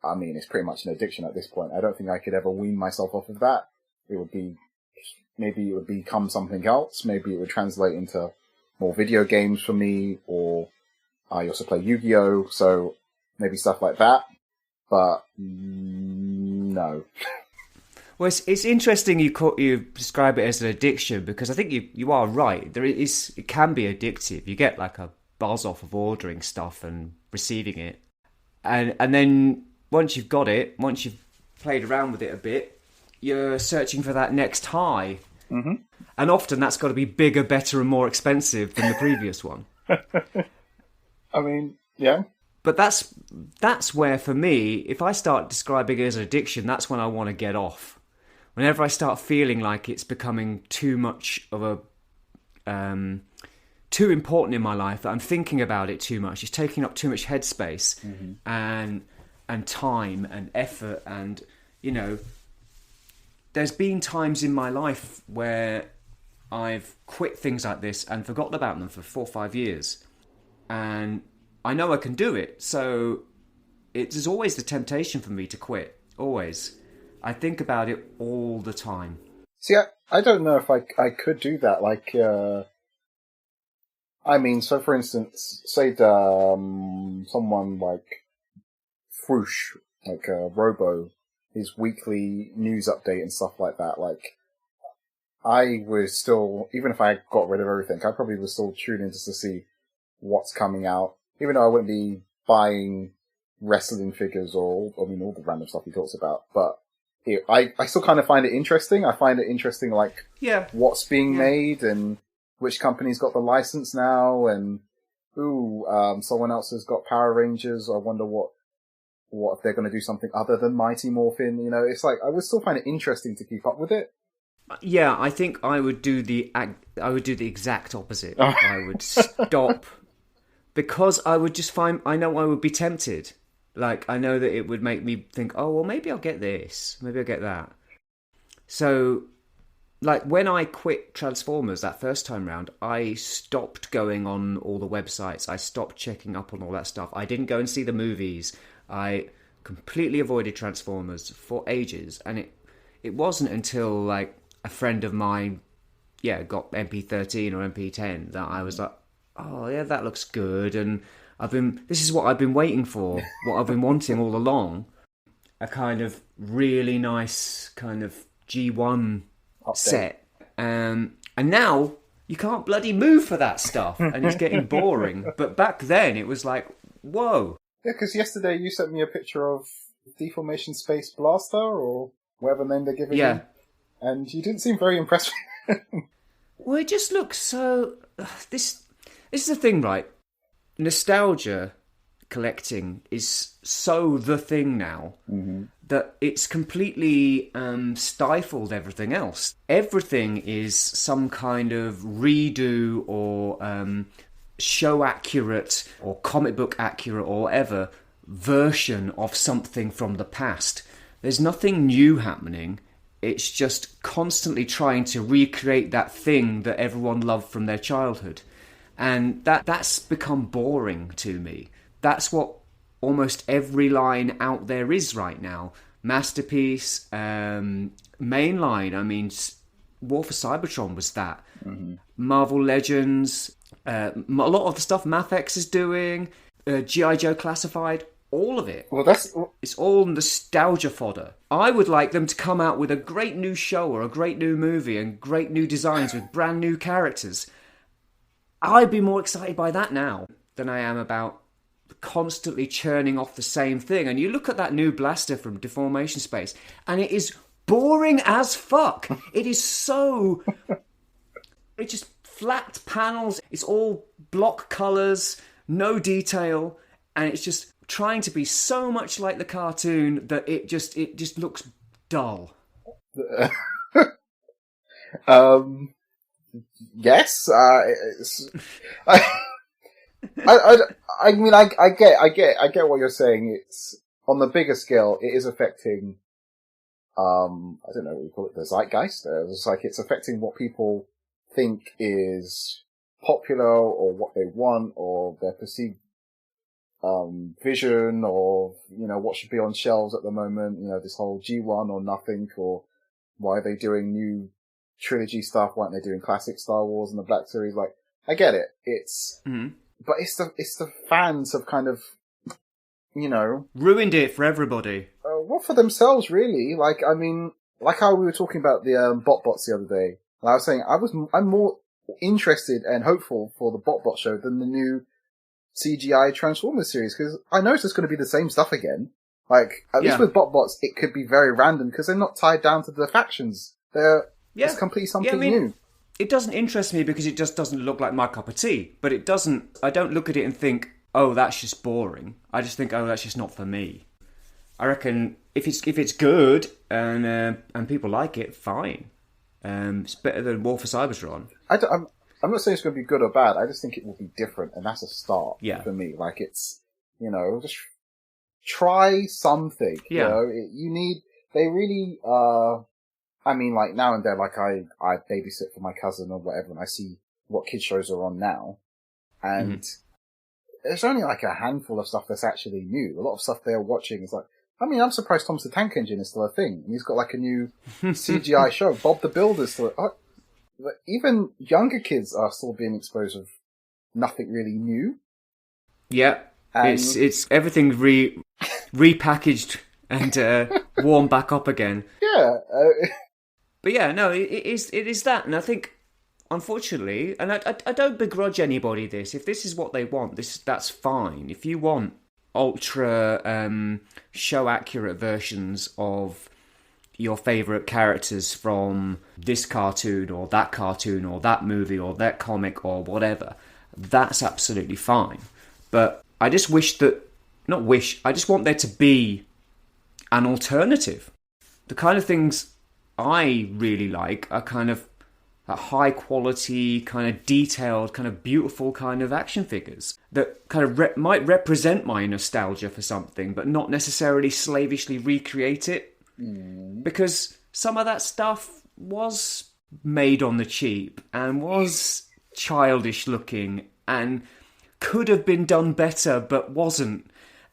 it's pretty much an addiction at this point. I don't think I could ever wean myself off of that. Maybe it would become something else. Maybe it would translate into more video games for me, or I also play Yu-Gi-Oh! So maybe stuff like that. But no. Well, it's interesting you describe it as an addiction, because I think you are right. It can be addictive. You get like a buzz off of ordering stuff and receiving it, and then once you've got it, once you've played around with it a bit, you're searching for that next high. Mm-hmm. And often that's got to be bigger, better, and more expensive than the previous one. Yeah. But that's where, for me, if I start describing it as an addiction, that's when I want to get off. Whenever I start feeling like it's becoming too much of a too important in my life, that I'm thinking about it too much, it's taking up too much headspace and time and effort, and there's been times in my life where I've quit things like this and forgotten about them for 4 or 5 years, and I know I can do it, so there's always the temptation for me to quit. Always. I think about it all the time. See, I don't know if I could do that. Like, I mean, so for instance, say someone like Froosh, like Robo, his weekly news update and stuff like that, like, I would still, even if I got rid of everything, I probably would still tune in just to see what's coming out, even though I wouldn't be buying wrestling figures or, I mean, all the random stuff he talks about, but I still kind of find it interesting. I find it interesting, like, what's being made and which company's got the license now, and someone else has got Power Rangers. I wonder what if they're going to do something other than Mighty Morphin. You know, it's like I would still find it interesting to keep up with it. Yeah, I think I would do the exact opposite. I would stop because I would just I know I would be tempted. Like, I know that it would make me think, oh, well, maybe I'll get this, maybe I'll get that. So, like, when I quit Transformers that first time round, I stopped going on all the websites. I stopped checking up on all that stuff. I didn't go and see the movies. I completely avoided Transformers for ages. And it wasn't until, like, a friend of mine, got MP13 or MP10 that I was like, oh, yeah, that looks good. And this is what I've been waiting for, what I've been wanting all along. A kind of really nice kind of G1 update set. And now you can't bloody move for that stuff, and it's getting boring. But back then it was like, whoa. Yeah, because yesterday you sent me a picture of Deformation Space Blaster, or whatever name they're giving him, and you didn't seem very impressed with him. Well, it just looks so... This is the thing, right? Nostalgia collecting is so the thing now that it's completely stifled everything else. Everything is some kind of redo or show accurate or comic book accurate or whatever version of something from the past. There's nothing new happening. It's just constantly trying to recreate that thing that everyone loved from their childhood. And that's become boring to me. That's what almost every line out there is right now. Masterpiece, mainline. I mean, War for Cybertron was that. Marvel Legends, a lot of the stuff Mafex is doing, G.I. Joe Classified, all of it. Well, it's all nostalgia fodder. I would like them to come out with a great new show or a great new movie and great new designs with brand new characters. I'd be more excited by that now than I am about constantly churning off the same thing. And you look at that new blaster from Deformation Space, and it is boring as fuck. It is so... It's just flat panels. It's all block colours, no detail, and it's just trying to be so much like the cartoon that it just looks dull. Yes, I mean, I get what you're saying. It's on the bigger scale. It is affecting, I don't know what you call it, the zeitgeist. It's like it's affecting what people think is popular or what they want or their perceived vision of, you know, what should be on shelves at the moment. You know, this whole G1 or nothing, or why are they doing new trilogy stuff? Why aren't they doing classic Star Wars and the Black Series? Like, I get it. It's, but it's the fans have kind of, you know, ruined it for everybody. Well, for themselves, really. Like, I mean, like how we were talking about the BotBots the other day. And I was saying I'm more interested and hopeful for the BotBot show than the new CGI Transformers series, because I know it's just going to be the same stuff again. Like, at least with BotBots, it could be very random because they're not tied down to the factions. It's completely something new. It doesn't interest me because it just doesn't look like my cup of tea. But I don't look at it and think, oh, that's just boring. I just think, oh, that's just not for me. I reckon if it's good and people like it, fine. It's better than War for Cybertron. I'm not saying it's going to be good or bad. I just think it will be different, and that's a start for me. Like, it's, you know, just try something. Yeah. You know, they really, I mean, like, now and then, like, I babysit for my cousin or whatever, and I see what kids shows are on now. And there's only, like, a handful of stuff that's actually new. A lot of stuff they're watching is like, I mean, I'm surprised Thomas the Tank Engine is still a thing. And he's got, like, a new CGI show. Bob the Builder's still... even younger kids are still being exposed of nothing really new. Yeah, And it's everything repackaged and warmed back up again. yeah, But yeah, no, it is that, and I think, unfortunately, and I don't begrudge anybody this. If this is what they want, that's fine. If you want ultra show accurate versions of your favourite characters from this cartoon or that movie or that comic or whatever, that's absolutely fine. But I just I just want there to be an alternative. The kind of things I really like are kind of a high quality, kind of detailed, kind of beautiful kind of action figures that kind of might represent my nostalgia for something, but not necessarily slavishly recreate it. Because some of that stuff was made on the cheap and was childish looking and could have been done better but wasn't.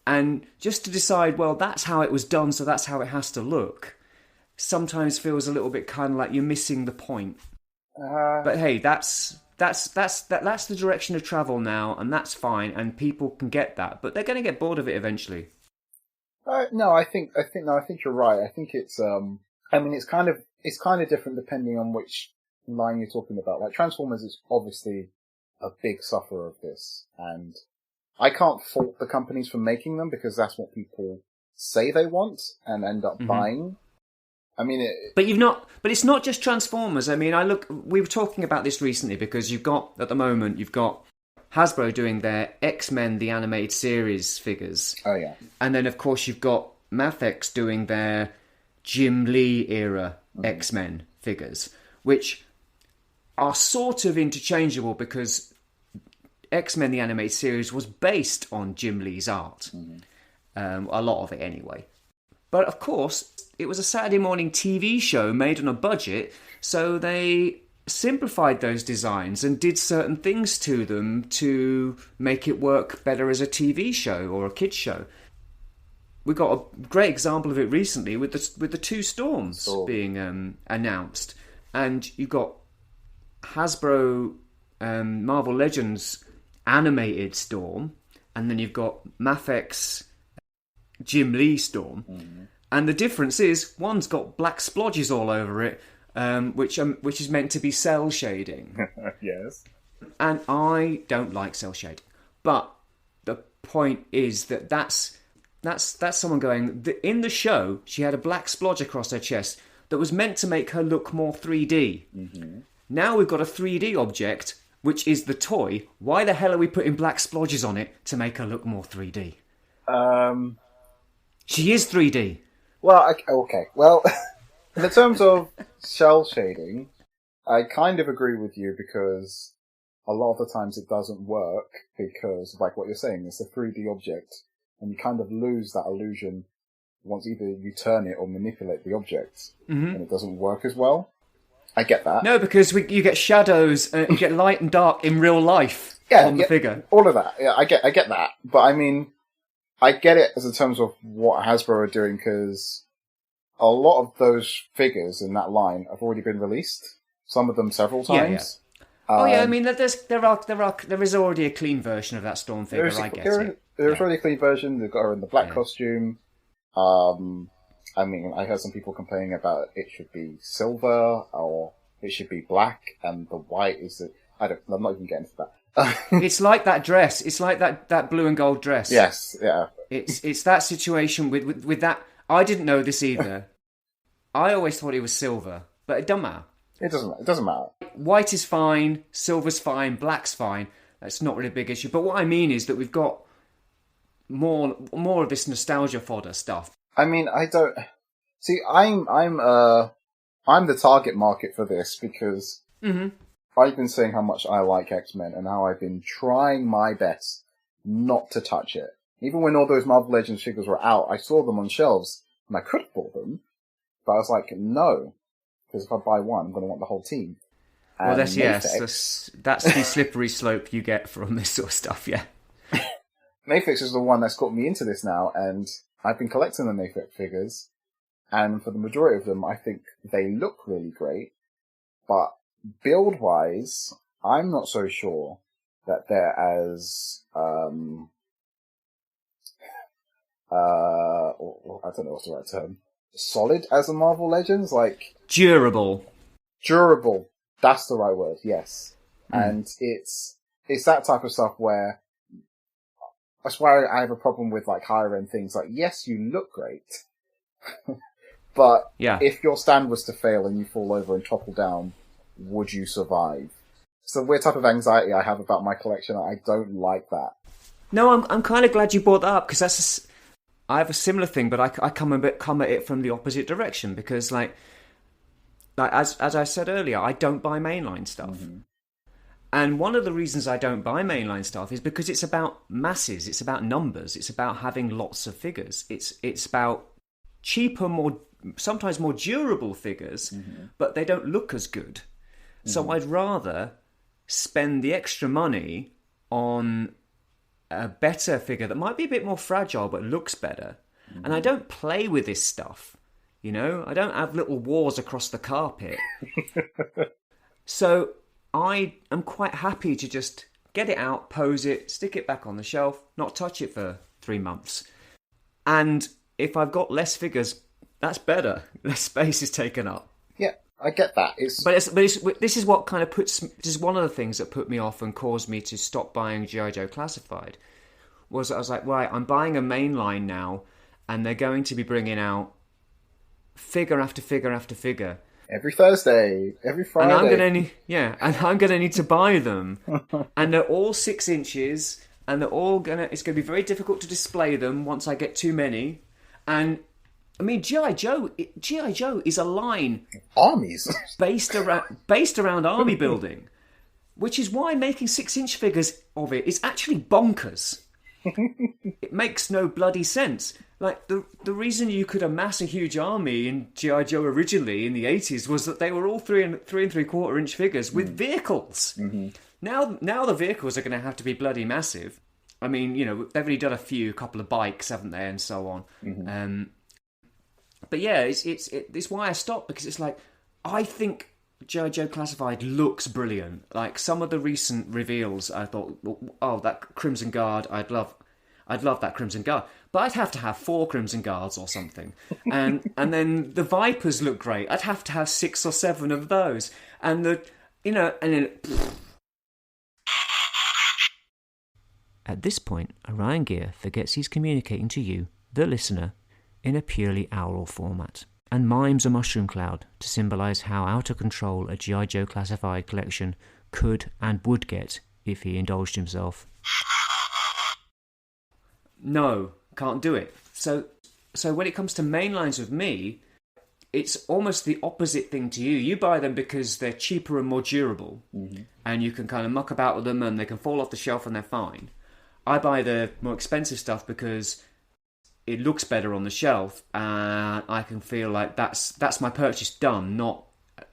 And just to decide, well, that's how it was done, so that's how it has to look, sometimes feels a little bit kind of like you're missing the point. But hey, that's the direction of travel now, and that's fine, and people can get that, but they're going to get bored of it eventually. No, I think you're right. I think it's, I mean, it's kind of different depending on which line you're talking about. Like, Transformers is obviously a big sufferer of this, and I can't fault the companies for making them because that's what people say they want and end up buying. I mean, but it's not just Transformers. I mean, we were talking about this recently because you've got Hasbro doing their X-Men the Animated Series figures. Oh yeah. And then of course you've got Mafex doing their Jim Lee era X-Men figures, which are sort of interchangeable because X-Men the Animated Series was based on Jim Lee's art. A lot of it anyway. But of course, it was a Saturday morning TV show made on a budget, so they simplified those designs and did certain things to them to make it work better as a TV show or a kids show. We got a great example of it recently with the two Storms being announced, and you got Hasbro Marvel Legends animated Storm, and then you've got Mafex Jim Lee Storm, and the difference is one's got black splodges all over it, which is meant to be cell shading. Yes. And I don't like cell shading, but the point is that's someone going, in the show she had a black splodge across her chest that was meant to make her look more 3D. Now we've got a 3D object, which is the toy. Why the hell are we putting black splodges on it to make her look more 3D? She is 3D. Well, okay. Well, in terms of cell shading, I kind of agree with you because a lot of the times it doesn't work because, like what you're saying, it's a 3D object, and you kind of lose that illusion once either you turn it or manipulate the object, and it doesn't work as well. I get that. No, because you get shadows, you get light and dark in real life on the figure. All of that. Yeah, I get that. But I mean, I get it as in terms of what Hasbro are doing because a lot of those figures in that line have already been released. Some of them several times. Yeah. I mean, there is already a clean version of that Storm figure. There's already a clean version. They've got her in the black costume. I mean, I heard some people complaining about it should be silver or it should be black, and the white is I'm not even getting into that. It's like that dress. It's like that blue and gold dress. Yes, yeah. It's that situation with that. I didn't know this either. I always thought it was silver, but it doesn't matter. It doesn't matter. White is fine, silver's fine, black's fine. That's not really a big issue. But what I mean is that we've got more of this nostalgia fodder stuff. I mean, I don't see. I'm the target market for this because I've been saying how much I like X-Men and how I've been trying my best not to touch it. Even when all those Marvel Legends figures were out, I saw them on shelves and I could have bought them, but I was like, no, because if I buy one, I'm going to want the whole team. And well, that's the slippery slope you get from this sort of stuff. Yeah, Mafex is the one that's got me into this now, and I've been collecting the Mafex figures, and for the majority of them, I think they look really great, but build-wise, I'm not so sure. that they're as I don't know what's the right term, solid as the Marvel Legends, like durable. That's the right word. Yes, and it's that type of stuff where that's why I have a problem with like higher end things. Like, yes, you look great, but if your stand was to fail and you fall over and topple down, would you survive? It's the weird type of anxiety I have about my collection. I don't like that. No, I'm kind of glad you brought that up, because I have a similar thing, but I come at it from the opposite direction, because like as I said earlier, I don't buy mainline stuff. Mm-hmm. And one of the reasons I don't buy mainline stuff is because it's about masses, it's about numbers, it's about having lots of figures. It's about cheaper, sometimes more durable figures, but they don't look as good. So I'd rather spend the extra money on a better figure that might be a bit more fragile but looks better. And I don't play with this stuff, you know? I don't have little wars across the carpet. So I am quite happy to just get it out, pose it, stick it back on the shelf, not touch it for 3 months. And if I've got less figures, that's better. Less space is taken up. Yeah, I get that. This is what kind of this is one of the things that put me off and caused me to stop buying G.I. Joe Classified. Was I was like, right, I'm buying a mainline now, and they're going to be bringing out figure after figure after figure. Every Thursday, every Friday. And I'm gonna need to buy them. And they're all 6 inches, and it's gonna be very difficult to display them once I get too many. And I mean, G.I. Joe is a line armies based around army building, which is why making 6-inch figures of it is actually bonkers. It makes no bloody sense. Like, the reason you could amass a huge army in G.I. Joe originally in the 80s was that they were all 3 and 3/4 inch figures with vehicles. Mm-hmm. Now the vehicles are going to have to be bloody massive. I mean, you know, they've only done a couple of bikes, haven't they, and so on. Mm-hmm. But yeah, it's why I stopped, because it's like, I think G.I. Joe Classified looks brilliant. Like, some of the recent reveals, I thought, oh, that Crimson Guard, I'd love that Crimson Guard. But I'd have to have 4 Crimson Guards or something. And then the Vipers look great. I'd have to have 6 or 7 of those. And At this point, Orion Ghia forgets he's communicating to you, the listener, in a purely aural format, and mimes a mushroom cloud to symbolise how out of control a G.I. Joe Classified collection could and would get if he indulged himself. No, can't do it. So when it comes to mainlines with me, it's almost the opposite thing to you. You buy them because they're cheaper and more durable, and you can kind of muck about with them and they can fall off the shelf and they're fine. I buy the more expensive stuff because it looks better on the shelf, and I can feel like that's my purchase done, not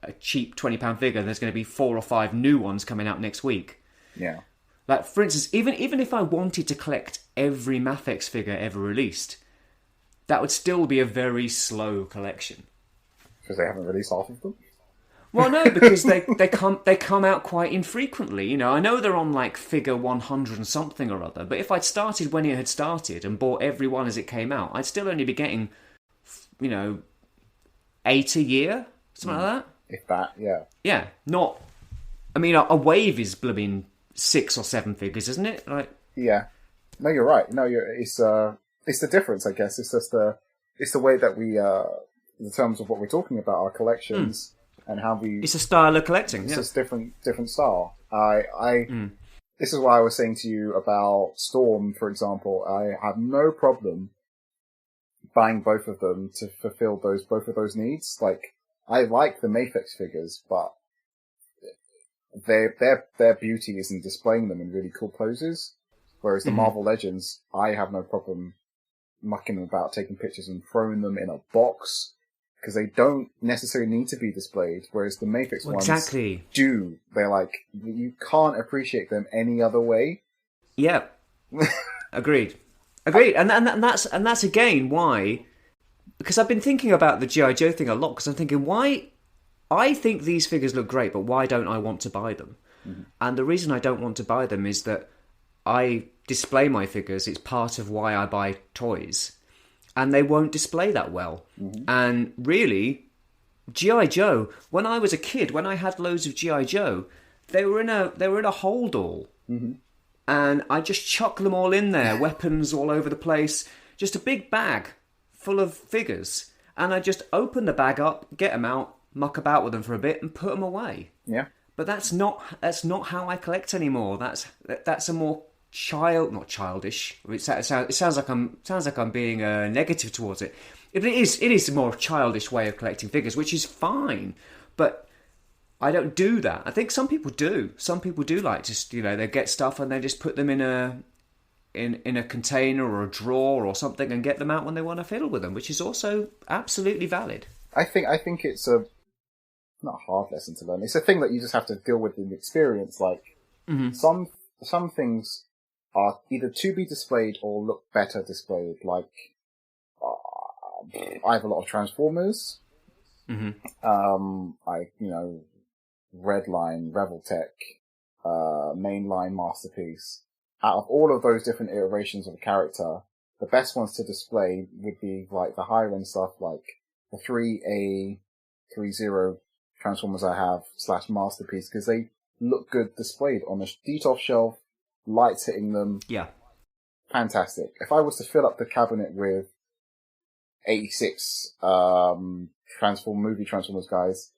a cheap £20 figure. There's going to be 4 or 5 new ones coming out next week. Yeah. Like, for instance, even if I wanted to collect every Mafex figure ever released, that would still be a very slow collection. Because they haven't released half of them? Well, no, because they come out quite infrequently. You know, I know they're on like figure 100 and something or other, but if I'd started when it had started and bought every one as it came out, I'd still only be getting, 8 a year, something like that. If that, yeah. Yeah, not. I mean, a wave is blooming 6 or 7 figures, isn't it? Like, yeah. No, you're right. No, it's the difference, I guess. It's just it's the way that we, in terms of what we're talking about, our collections. And how we... It's a style of collecting, It's just different style. This is why I was saying to you about Storm, for example. I have no problem buying both of them to fulfill both of those needs. Like, I like the Mafex figures, but their beauty is in displaying them in really cool poses. Whereas the Marvel Legends, I have no problem mucking them about, taking pictures and throwing them in a box. Because they don't necessarily need to be displayed, whereas the Mafex ones do. They're like, you can't appreciate them any other way. Yeah, agreed. And that's again why, because I've been thinking about the G.I. Joe thing a lot. Because I'm thinking, why? I think these figures look great, but why don't I want to buy them? And the reason I don't want to buy them is that I display my figures. It's part of why I buy toys. And they won't display that well. And really, G.I. Joe, when I was a kid, when I had loads of G.I. Joe, they were in a hold all. And I just chuck them all in there, weapons all over the place, just a big bag full of figures. And I just open the bag up, get them out, muck about with them for a bit, and put them away. Yeah. But that's not how I collect anymore. That's a more not childish. It sounds like I'm being negative towards it. It is a more childish way of collecting figures, which is fine. But I don't do that. I think some people do. Some people do like just, they get stuff and they just put them in a container or a drawer or something and get them out when they want to fiddle with them, which is also absolutely valid. I think it's not a hard lesson to learn. It's a thing that you just have to deal with in experience. Like some things are either to be displayed or look better displayed. Like I have a lot of Transformers. Redline, Revoltech, Mainline, Masterpiece. Out of all of those different iterations of a character, the best ones to display would be like the higher end stuff, like the 3A, 3.0 Transformers I have / Masterpiece, because they look good displayed on a DTOF shelf, lights hitting them. Yeah. Fantastic. If I was to fill up the cabinet with 86 movie Transformers guys,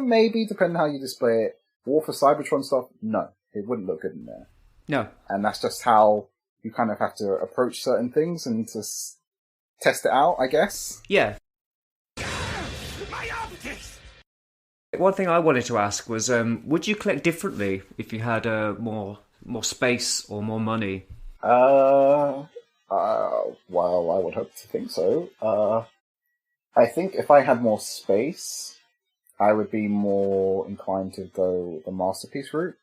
maybe, depending on how you display it. War for Cybertron stuff, no. It wouldn't look good in there. No. And that's just how you kind of have to approach certain things and to test it out, I guess. Yeah. My optics! One thing I wanted to ask was, would you collect differently if you had more space or more money? Well, I would hope to think so. I think if I had more space, I would be more inclined to go the Masterpiece route.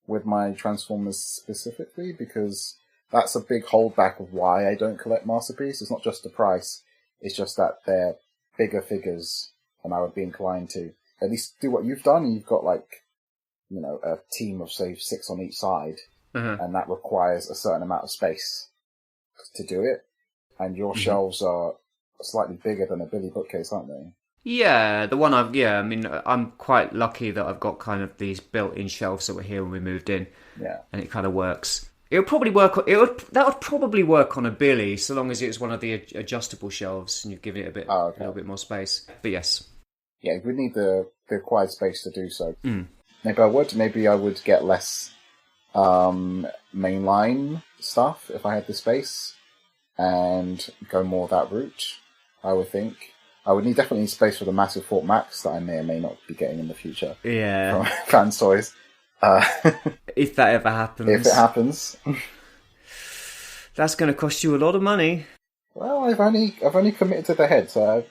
With my Transformers specifically, because that's a big holdback of why I don't collect Masterpiece. It's not just the price, it's just that they're bigger figures, and I would be inclined to at least do what you've done. You've got a team of, say, 6 on each side, and that requires a certain amount of space to do it. And your shelves are slightly bigger than a Billy bookcase, aren't they? Yeah, I'm quite lucky that I've got kind of these built-in shelves that were here when we moved in. Yeah. And it kind of works. That would probably work on a Billy, so long as it was one of the adjustable shelves and you give it a little bit more space. But yes. Yeah, we need the required space to do so. Maybe I would get less mainline stuff if I had the space and go more that route, I would think. I would definitely need space for the massive Fort Max that I may or may not be getting in the future. Yeah. From Fans Toys. If that ever happens. If it happens. That's going to cost you a lot of money. Well, I've only committed to the head, so...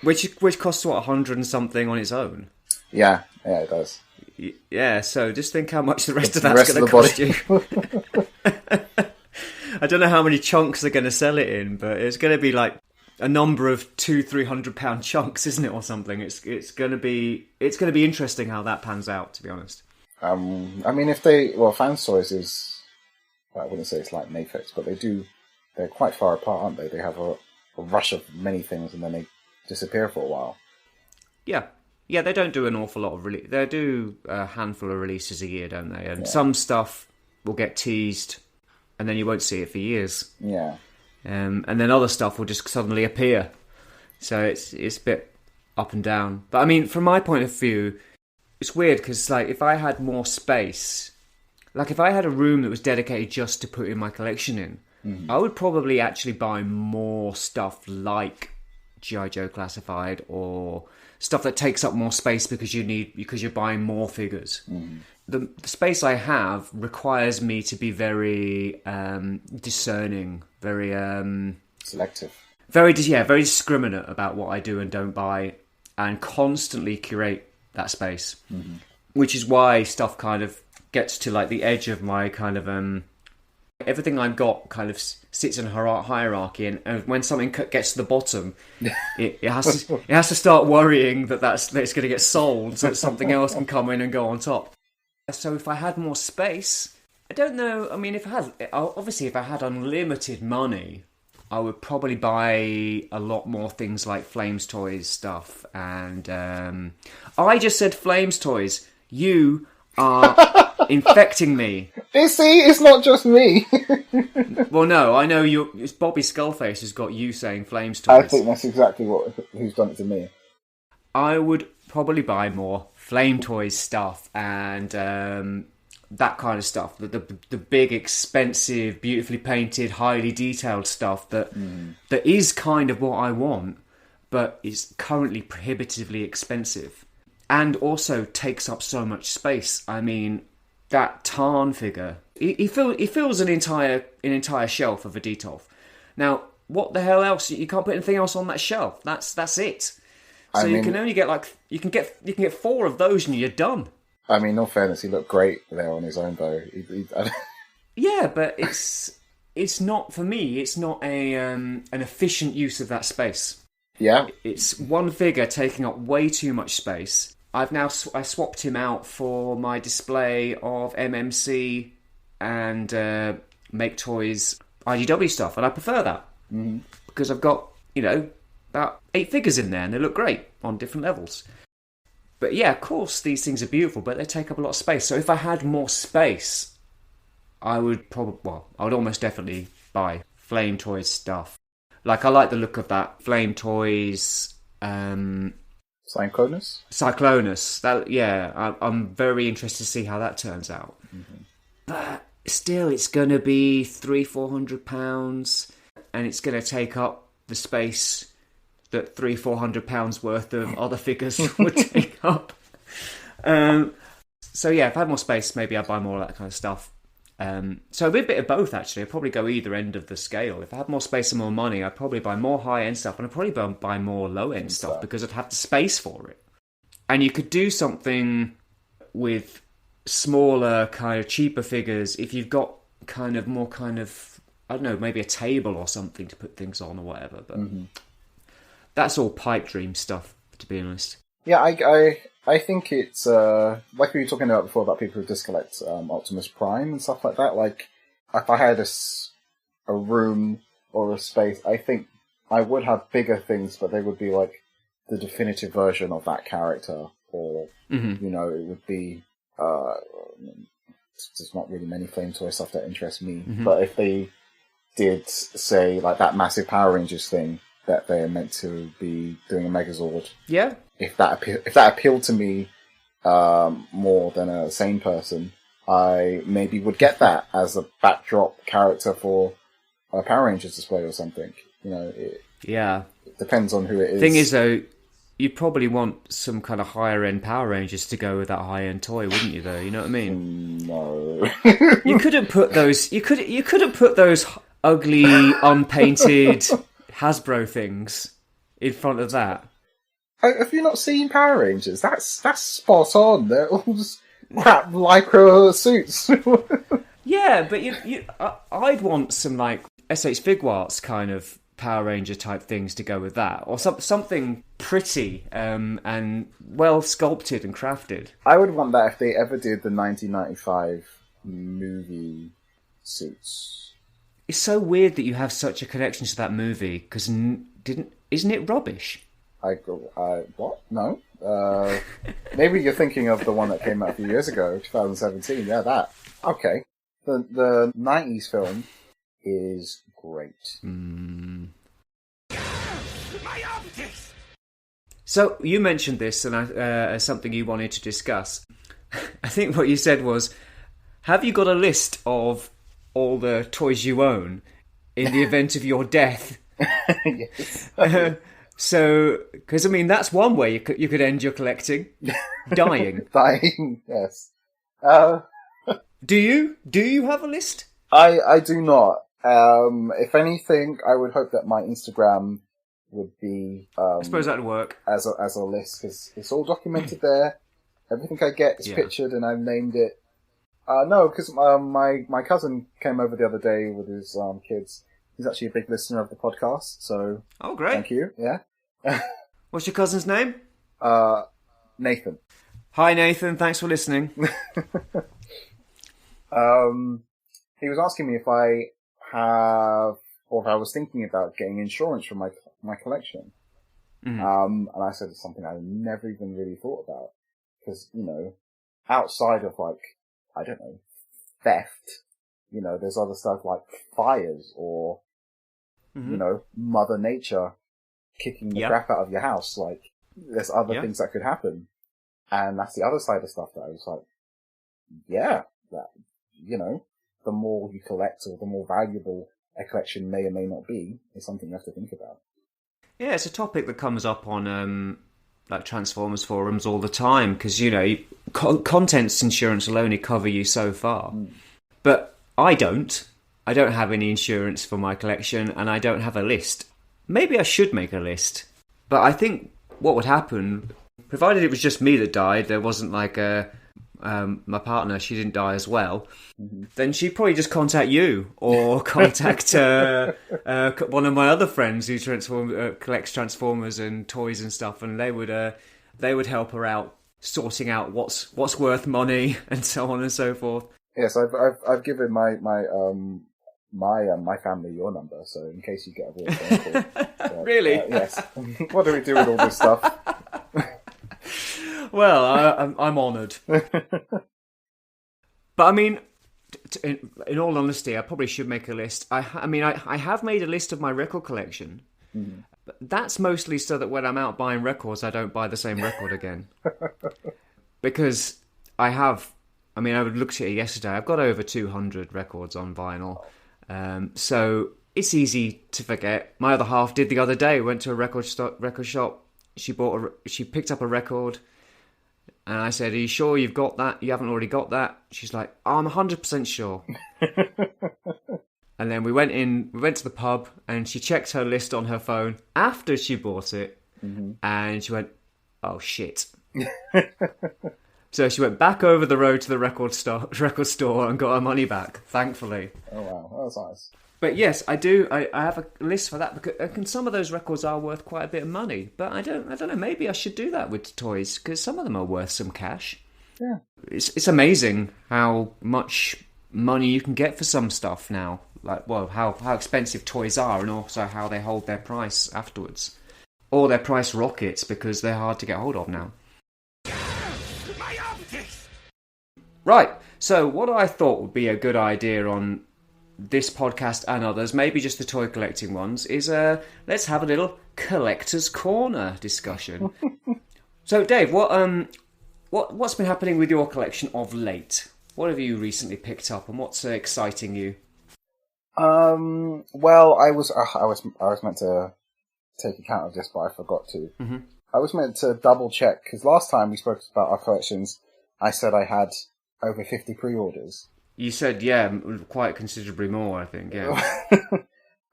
Which costs, what, 100 and something on its own? Yeah, it does. Yeah, so just think how much the rest of that's going to cost you. I don't know how many chunks they're going to sell it in, but it's going to be like a number of £200-300 chunks, isn't it, or something? It's going to be interesting how that pans out, to be honest. Fans Toys is, I wouldn't say it's like Mafex, but they're quite far apart, aren't they? They have a rush of many things and then they disappear for a while. Yeah, they don't do an awful lot of release. They do a handful of releases a year, don't they? And some stuff will get teased, and then you won't see it for years. Yeah. And then other stuff will just suddenly appear. So it's a bit up and down. But I mean, from my point of view, it's weird because if I had more space, if I had a room that was dedicated just to putting my collection in, I would probably actually buy more stuff like G.I. Joe Classified or stuff that takes up more space because you're buying more figures. The space I have requires me to be very discerning, very selective, very discriminate about what I do and don't buy, and constantly curate that space. Which is why stuff kind of gets to the edge of my kind of Everything I've got kind of sits in a hierarchy, and when something gets to the bottom, it has to start worrying that it's going to get sold, so that something else can come in and go on top. So if I had more space, I don't know. I mean, if I had unlimited money, I would probably buy a lot more things like Flames Toys stuff. And I just said Flames Toys. You are infecting me. See, it's not just me. Well, no, I know it's Bobby Skullface who's got you saying Flames Toys. I think that's exactly who's done it to me. I would probably buy more Flame Toys stuff and that kind of stuff. The big, expensive, beautifully painted, highly detailed stuff that is kind of what I want, but is currently prohibitively expensive. And also takes up so much space. I mean, that Tarn figure, he fills an entire shelf of a Detolf. Now, what the hell else? You can't put anything else on that shelf. That's it. So you can only get you can get 4 of those and you're done. I mean, in all fairness, he looked great there on his own, though. Yeah, but it's not, for me. It's not an efficient use of that space. Yeah, it's one figure taking up way too much space. I swapped him out for my display of MMC and Make Toys IDW stuff, and I prefer that because I've got about 8 figures in there, and they look great on different levels. But yeah, of course, these things are beautiful, but they take up a lot of space. So if I had more space, I would almost definitely buy Flame Toys stuff. Like, I like the look of that Flame Toys. Cyclonus. I'm very interested to see how that turns out. But still, it's going to be £300-400, and it's going to take up the space that £300-400 worth of other figures would take up. So yeah, if I had more space, maybe I'd buy more of that kind of stuff. So a bit of both, actually. I'd probably go either end of the scale. If I had more space and more money, I'd probably buy more high-end stuff, and I'd probably buy more low-end stuff because I'd have the space for it. And you could do something with smaller, kind of cheaper figures if you've got kind of more kind of, I don't know, maybe a table or something to put things on or whatever. But that's all pipe dream stuff, to be honest. Yeah, I think it's like we were talking about before about people who discollect Optimus Prime and stuff like that. Like, if I had a room or a space, I think I would have bigger things, but they would be like the definitive version of that character, or it would be. There's not really many Flame Toy stuff that interests me, but if they did say like that massive Power Rangers thing that they're meant to be doing a Megazord, yeah. If that appealed to me more than a sane person, I maybe would get that as a backdrop character for a Power Rangers display or something. It depends on who it is. Thing is, though, you'd probably want some kind of higher end Power Rangers to go with that high end toy, wouldn't you? Though, you know what I mean? No. You couldn't put those. You couldn't put those ugly, unpainted Hasbro things in front of that. Have you not seen Power Rangers? That's spot on. They're all just crap lycra suits. Yeah, but I'd want some like SH Figuarts kind of Power Ranger type things to go with that, or something pretty and well sculpted and crafted. I would want that if they ever did the 1995 movie suits. It's so weird that you have such a connection to that movie because isn't it rubbish? What? No. Maybe you're thinking of the one that came out a few years ago, 2017. Yeah, that. Okay. The 90s film is great. My optics! So you mentioned this and as something you wanted to discuss. I think what you said was, have you got a list of all the toys you own in the event of your death? Yes. So, because I mean, that's one way you could end your collecting, dying. Dying, yes. Do you have a list? I do not. If anything, I would hope that my Instagram would be. I suppose that'd work as a list, because it's all documented there. Everything I get is pictured, and I've named it. No, because my cousin came over the other day with his kids. He's actually a big listener of the podcast, so... Oh, great. Thank you, yeah. What's your cousin's name? Nathan. Hi, Nathan. Thanks for listening. He was asking me if I have, or if I was thinking about getting insurance for my collection. Mm-hmm. And I said it's something I never even really thought about. Because, outside of I don't know, theft, there's other stuff like fires or, Mother Nature kicking the crap out of your house. There's other things that could happen. And that's the other side of stuff that I was like, yeah, that, the more you collect or the more valuable a collection may or may not be is something you have to think about. Yeah, it's a topic that comes up on Transformers forums all the time because, contents insurance will only cover you so far. But I don't have any insurance for my collection and I don't have a list. Maybe I should make a list. But I think what would happen, provided it was just me that died, there wasn't my partner, she didn't die as well, then she'd probably just contact you or contact one of my other friends who collects Transformers and toys and stuff, and they would help her out sorting out what's worth money and so on and so forth. Yes, I've given my family your number, so in case you get a weird phone call. Really? Yes. What do we do with all this stuff? Well, I'm honoured. But I mean, in all honesty, I probably should make a list. I have made a list of my record collection. But that's mostly so that when I'm out buying records, I don't buy the same record again. Because I looked at it yesterday. I've got over 200 records on vinyl. So it's easy to forget. My other half did the other day. Went to a record shop. She picked up a record. And I said, "Are you sure you've got that? You haven't already got that?" She's like, "Oh, I'm 100% sure." And then we went to the pub, and she checked her list on her phone after she bought it, and she went, "Oh shit." So she went back over the road to the record store and got her money back, thankfully. Oh wow, that was nice. But yes, I do. I have a list for that because some of those records are worth quite a bit of money. But I don't know. Maybe I should do that with toys because some of them are worth some cash. Yeah, it's amazing how much money you can get for some stuff now. How expensive toys are, and also how they hold their price afterwards, or their price rockets because they're hard to get hold of now. My optics! Right. So what I thought would be a good idea on this podcast and others, maybe just the toy collecting ones, is let's have a little collector's corner discussion. So, Dave, what's been happening with your collection of late? What have you recently picked up, and what's exciting you? Well, I was meant to take account of this, but I forgot to. I was meant to double check because last time we spoke about our collections, I said I had over 50 pre-orders. You said, yeah, quite considerably more, I think, yeah.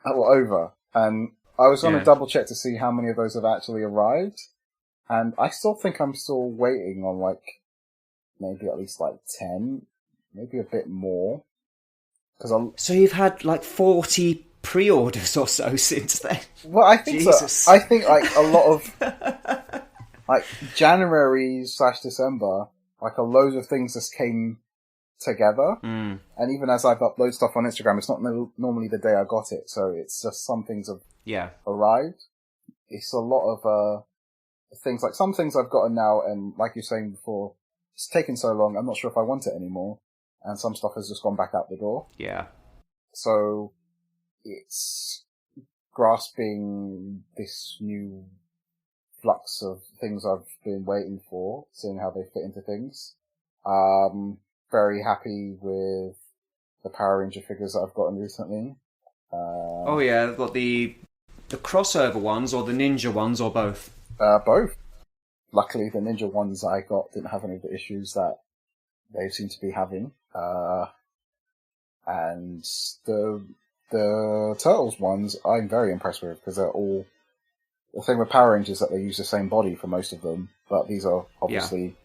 Well, over. And I was going to double check to see how many of those have actually arrived. And I still think I'm still waiting on, maybe at least, 10, maybe a bit more. So you've had, 40 pre-orders or so since then? Well, I think so. I think, a lot of, January/December, a load of things just came together, and even as I've uploaded stuff on Instagram, it's not normally the day I got it, so it's just some things have arrived. It's a lot of things, some things I've gotten now, and like you're saying before, it's taken so long, I'm not sure if I want it anymore, and some stuff has just gone back out the door. Yeah. So it's grasping this new flux of things I've been waiting for, seeing how they fit into things. Very happy with the Power Ranger figures that I've gotten recently. Oh yeah, I've got the crossover ones, or the ninja ones, or both? Both. Luckily, the ninja ones I got didn't have any of the issues that they seem to be having. And the Turtles ones I'm very impressed with, because they're all... The thing with Power Rangers is that they use the same body for most of them, but these are obviously...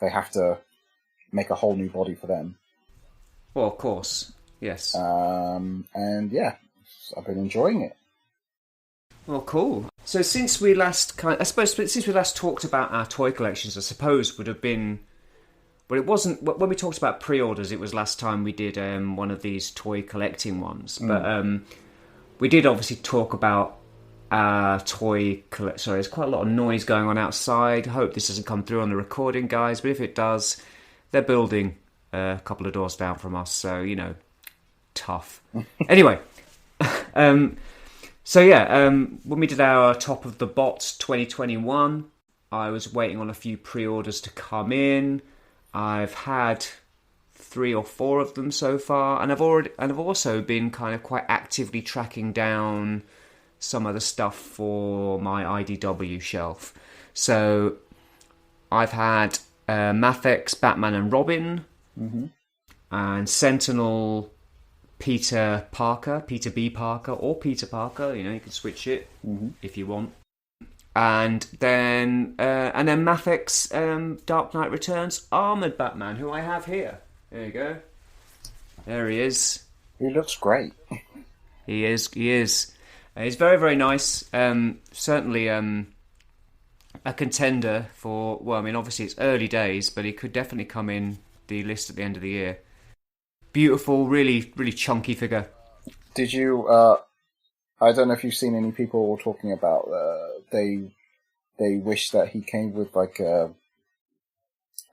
They have to make a whole new body for them. Well, of course, yes. And yeah, I've been enjoying it. Well, cool. So since we last since we last talked about our toy collections, I suppose would have been, but it wasn't when we talked about pre-orders. It was last time we did one of these toy collecting ones, but we did obviously talk about toy collect. Sorry, there's quite a lot of noise going on outside. I hope this doesn't come through on the recording, guys. But if it does, they're building a couple of doors down from us, so tough. Anyway, so yeah, when we did our Top of the Bots 2021, I was waiting on a few pre-orders to come in. I've had 3 or 4 of them so far, and I've also been kind of quite actively tracking down some of the stuff for my IDW shelf. So I've had Mafex, Batman and Robin, and Sentinel, Peter B. Parker, or Peter Parker. You can switch it if you want. And then Mafex, Dark Knight Returns, Armored Batman, who I have here. There you go. There he is. He looks great. He is. He's very, very nice. Certainly a contender for, well, I mean, obviously it's early days, but he could definitely come in the list at the end of the year. Beautiful, really, really chunky figure. Did you, I don't know if you've seen any people talking about, they wish that he came with like a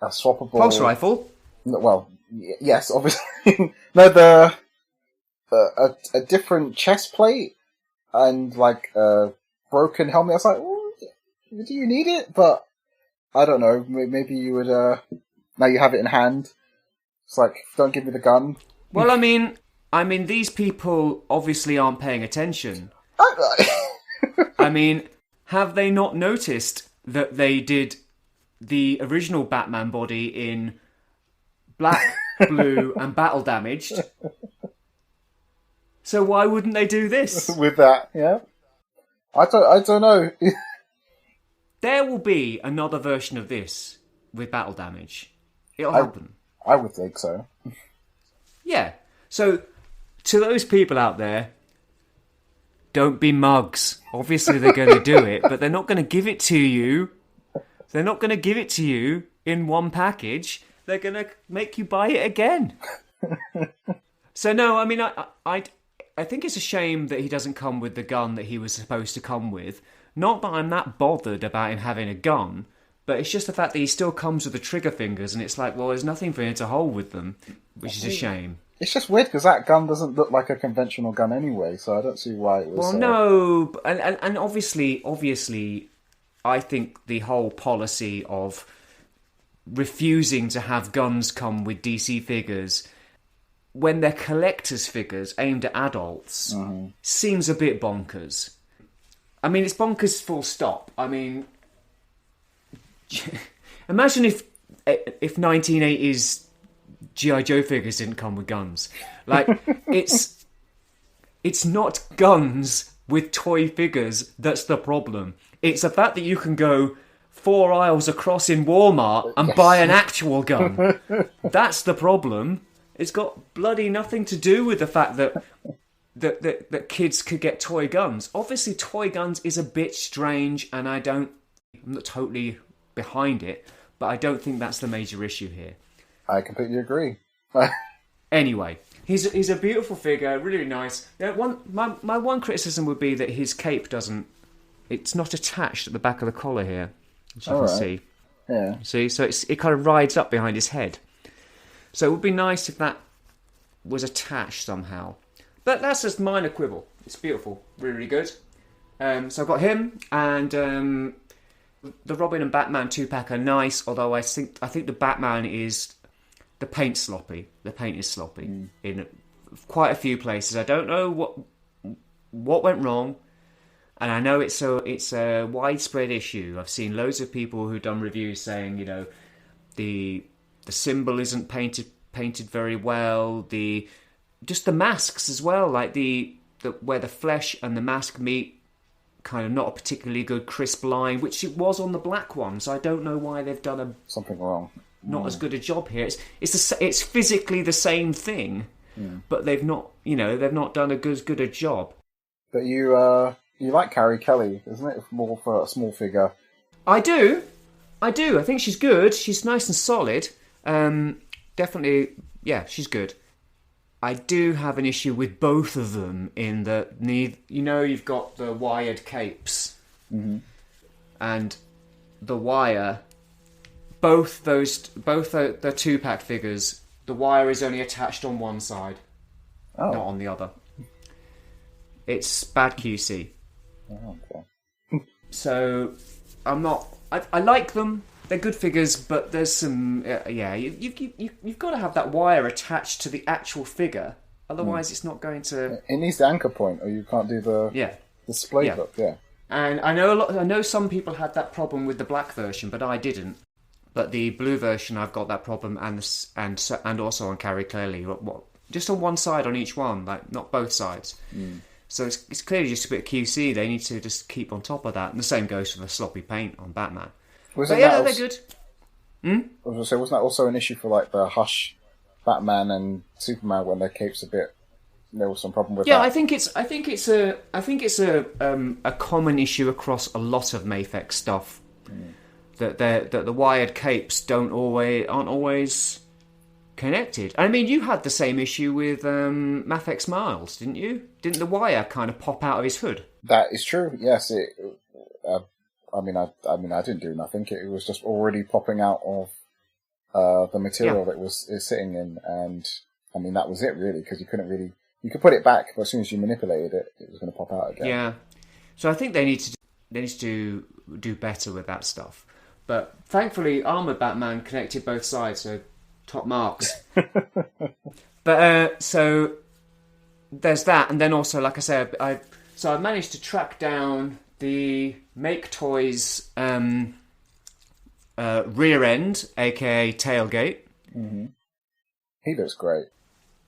swappable... Pulse rifle? Well, yes, obviously. No, a different chest plate and like a broken helmet. I was like, oh, do you need it? But I don't know. Maybe you would. Now you have it in hand. It's like, don't give me the gun. Well, I mean, these people obviously aren't paying attention. I mean, have they not noticed that they did the original Batman body in black, blue, and battle damaged? So why wouldn't they do this? With that, yeah. I don't know. There will be another version of this with battle damage. It'll happen. I would think so. Yeah. So, to those people out there, don't be mugs. Obviously they're going to do it, but they're not going to give it to you. They're not going to give it to you in one package. They're going to make you buy it again. So no, I mean, I think it's a shame that he doesn't come with the gun that he was supposed to come with. Not that I'm that bothered about him having a gun, but it's just the fact that he still comes with the trigger fingers, and it's like, well, there's nothing for him to hold with them, which is a shame. It's just weird because that gun doesn't look like a conventional gun anyway, so I don't see why it was... Well, no, and obviously, I think the whole policy of refusing to have guns come with DC figures when they're collector's figures aimed at adults seems a bit bonkers. I mean, it's bonkers full stop. I mean, imagine if 1980s G.I. Joe figures didn't come with guns. Like, it's not guns with toy figures that's the problem. It's the fact that you can go 4 aisles across in Walmart and buy an actual gun. That's the problem. It's got bloody nothing to do with the fact that kids could get toy guns. Obviously, toy guns is a bit strange, and I'm not totally behind it, but I don't think that's the major issue here. I completely agree. Anyway, he's a beautiful figure, really nice. My one criticism would be that his cape it's not attached at the back of the collar here, which you can see. Yeah. See, so it kind of rides up behind his head. So it would be nice if that was attached somehow. But that's just minor quibble. It's beautiful. Really, really good. So I've got him, and the Robin and Batman 2-pack are nice, although I think the Batman is... The paint's sloppy. The paint is sloppy in quite a few places. I don't know what went wrong, and I know it's a widespread issue. I've seen loads of people who've done reviews saying, the symbol isn't painted very well. Just the masks as well, like the where the flesh and the mask meet, kind of not a particularly good crisp line, which it was on the black one. So I don't know why they've done something wrong. not as good a job here. It's physically the same thing, but they've not done as good a job. But you like Carrie Kelly, isn't it? More for a small figure. I do. I think she's good. She's nice and solid. Definitely, yeah, she's good. I do have an issue with both of them in that you've got the wired capes and the wire. Both the 2-pack figures, the wire is only attached on one side, not on the other. It's bad QC. Oh, okay. So I'm not. I like them. They're good figures, but there's some. You've got to have that wire attached to the actual figure. Otherwise, it's not going to. It needs the anchor point, or you can't do the display book. Yeah. And I know some people had that problem with the black version, but I didn't. But the blue version, I've got that problem, and also on Carrie Clearly, just on one side on each one, like not both sides. So it's clearly just a bit of QC. They need to just keep on top of that. And the same goes for the sloppy paint on Batman. They're good. I was going to say, wasn't that also an issue for like the Hush Batman and Superman when their capes a bit? There was some problem with that. Yeah, I think it's a common issue across a lot of Mafex stuff. That the wired capes aren't always connected. I mean, you had the same issue with Mafex Miles, didn't you? Didn't the wire kind of pop out of his hood? That is true. Yes. I didn't do nothing. It was just already popping out of the material that is sitting in, and I mean that was it really, because you couldn't really. You could put it back, but as soon as you manipulated it, it was going to pop out again. Yeah. So I think they need to do better with that stuff. But thankfully, Armored Batman connected both sides, so top marks. But so there's that, and then also, like I said, I managed to track down the Make Toys rear end, aka tailgate. He looks great.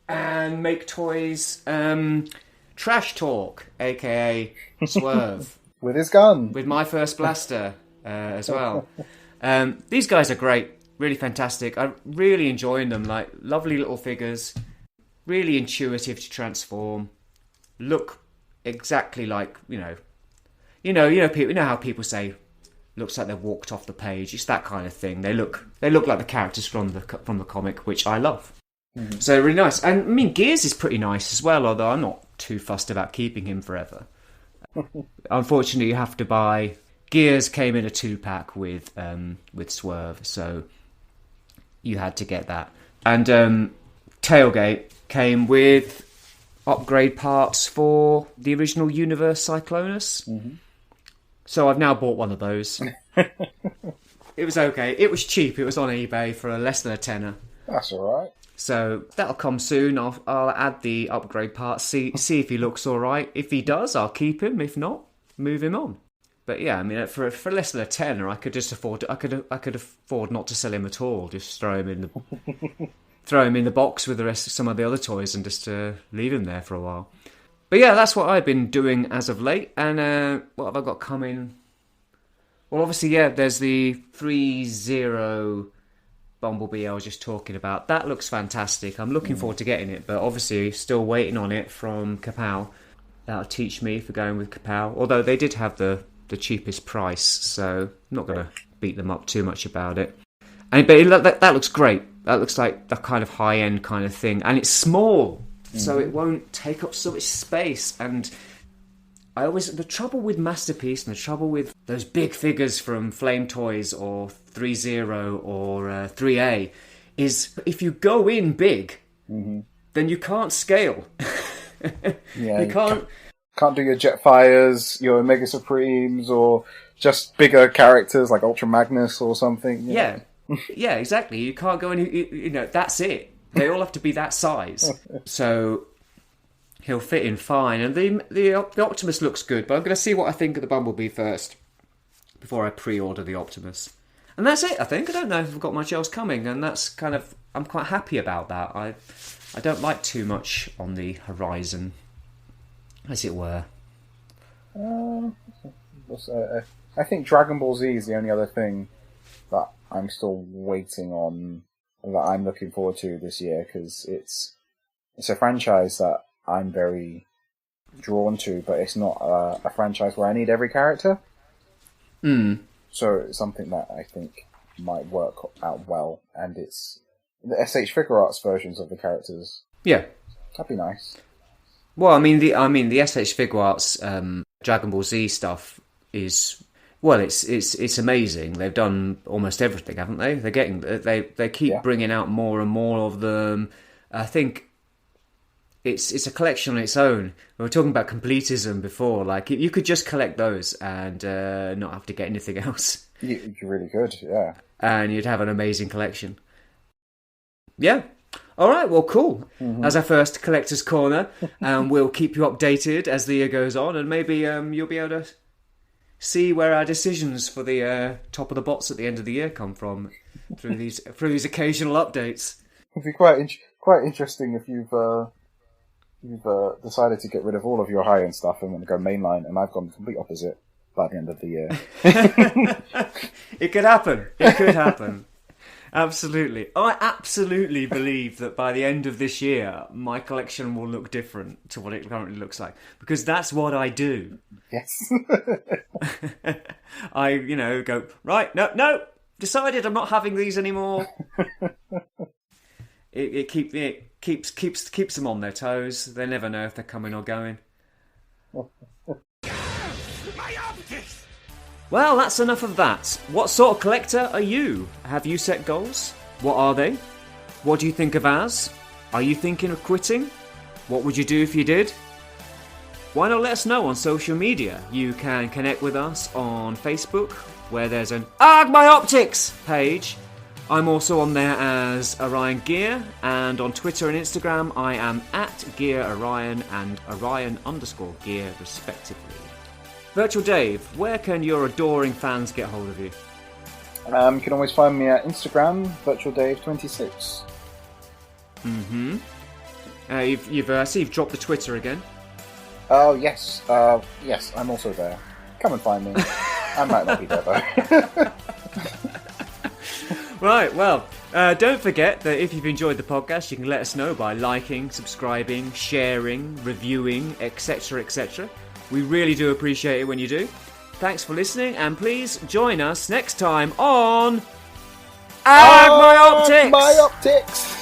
And Make Toys Trash Talk, aka Swerve. With his gun. With my first blaster as well. These guys are great. Really fantastic. I'm really enjoying them. Like, lovely little figures. Really intuitive to transform. Look exactly like, you know how people say, looks like they walked off the page. It's that kind of thing. They look like the characters from the comic, which I love. So really nice. And I mean, Gears is pretty nice as well, although I'm not too fussed about keeping him forever. Unfortunately, you have to buy. Gears came in a 2-pack with Swerve, so you had to get that. And Tailgate came with upgrade parts for the original Universe Cyclonus. So I've now bought one of those. It was okay. It was cheap. It was on eBay for less than a tenner. That's all right. So that'll come soon. I'll add the upgrade parts. See if he looks all right. If he does, I'll keep him. If not, move him on. But yeah, I mean, for less than a tenner, I could just afford. I could afford not to sell him at all. Just throw him in the box with the rest of some of the other toys and just leave him there for a while. But yeah, that's what I've been doing as of late. And what have I got coming? Well, obviously, yeah, there's the 3-0 Bumblebee I was just talking about. That looks fantastic. I'm looking forward to getting it, but obviously still waiting on it from Kapow. That'll teach me for going with Kapow. Although they did have the cheapest price, so I'm not going to beat them up too much about it. But that looks great. That looks like the kind of high-end kind of thing. And it's small, so it won't take up so much space. And the trouble with Masterpiece and the trouble with those big figures from Flame Toys or 3-0 or 3A is if you go in big, then you can't scale. Yeah, you can't do your Jetfires, your Mega Supremes, or just bigger characters like Ultra Magnus or something. Yeah, yeah, exactly. You can't go any. That's it. They all have to be that size. So he'll fit in fine. And the Optimus looks good, but I'm going to see what I think of the Bumblebee first before I pre-order the Optimus. And that's it, I think. I don't know if I've got much else coming, and that's kind of. I'm quite happy about that. I don't like too much on the horizon, as it were. I think Dragon Ball Z is the only other thing that I'm still waiting on, that I'm looking forward to this year, because it's a franchise that I'm very drawn to, but it's not a franchise where I need every character. So it's something that I think might work out well, and it's the SH Figure Arts versions of the characters. Yeah, that'd be nice. Well, I mean the SH Figure Arts Dragon Ball Z stuff is, well, it's amazing. They've done almost everything, haven't they? They keep bringing out more and more of them. I think it's a collection on its own. We were talking about completism before. Like, you could just collect those and not have to get anything else. You really could, yeah. And you'd have an amazing collection. Yeah. All right, well, cool. As our first collector's corner, we'll keep you updated as the year goes on, and maybe you'll be able to see where our decisions for the top of the bots at the end of the year come from through these occasional updates. It'd be quite interesting if you've decided to get rid of all of your high-end stuff and want to go mainline, and I've gone the complete opposite by the end of the year. It could happen. It could happen. Absolutely. I absolutely believe that by the end of this year, my collection will look different to what it currently looks like, because that's what I do. Yes. I, go, right, no, decided I'm not having these anymore. It keeps them on their toes. They never know if they're coming or going. My optics! Well, that's enough of that. What sort of collector are you? Have you set goals? What are they? What do you think of ours? Are you thinking of quitting? What would you do if you did? Why not let us know on social media? You can connect with us on Facebook, where there's an AARGH My Optics page. I'm also on there as Orion Ghia, and on Twitter and Instagram I am at Ghia Orion and Orion_Ghia respectively. Virtual Dave, where can your adoring fans get hold of you? You can always find me at Instagram, VirtualDave26. I see you've dropped the Twitter again. Oh, yes. Yes, I'm also there. Come and find me. I might not be there, though. Right, well, don't forget that if you've enjoyed the podcast, you can let us know by liking, subscribing, sharing, reviewing, etc., etc. We really do appreciate it when you do. Thanks for listening, and please join us next time on AARGH My Optics! My Optics!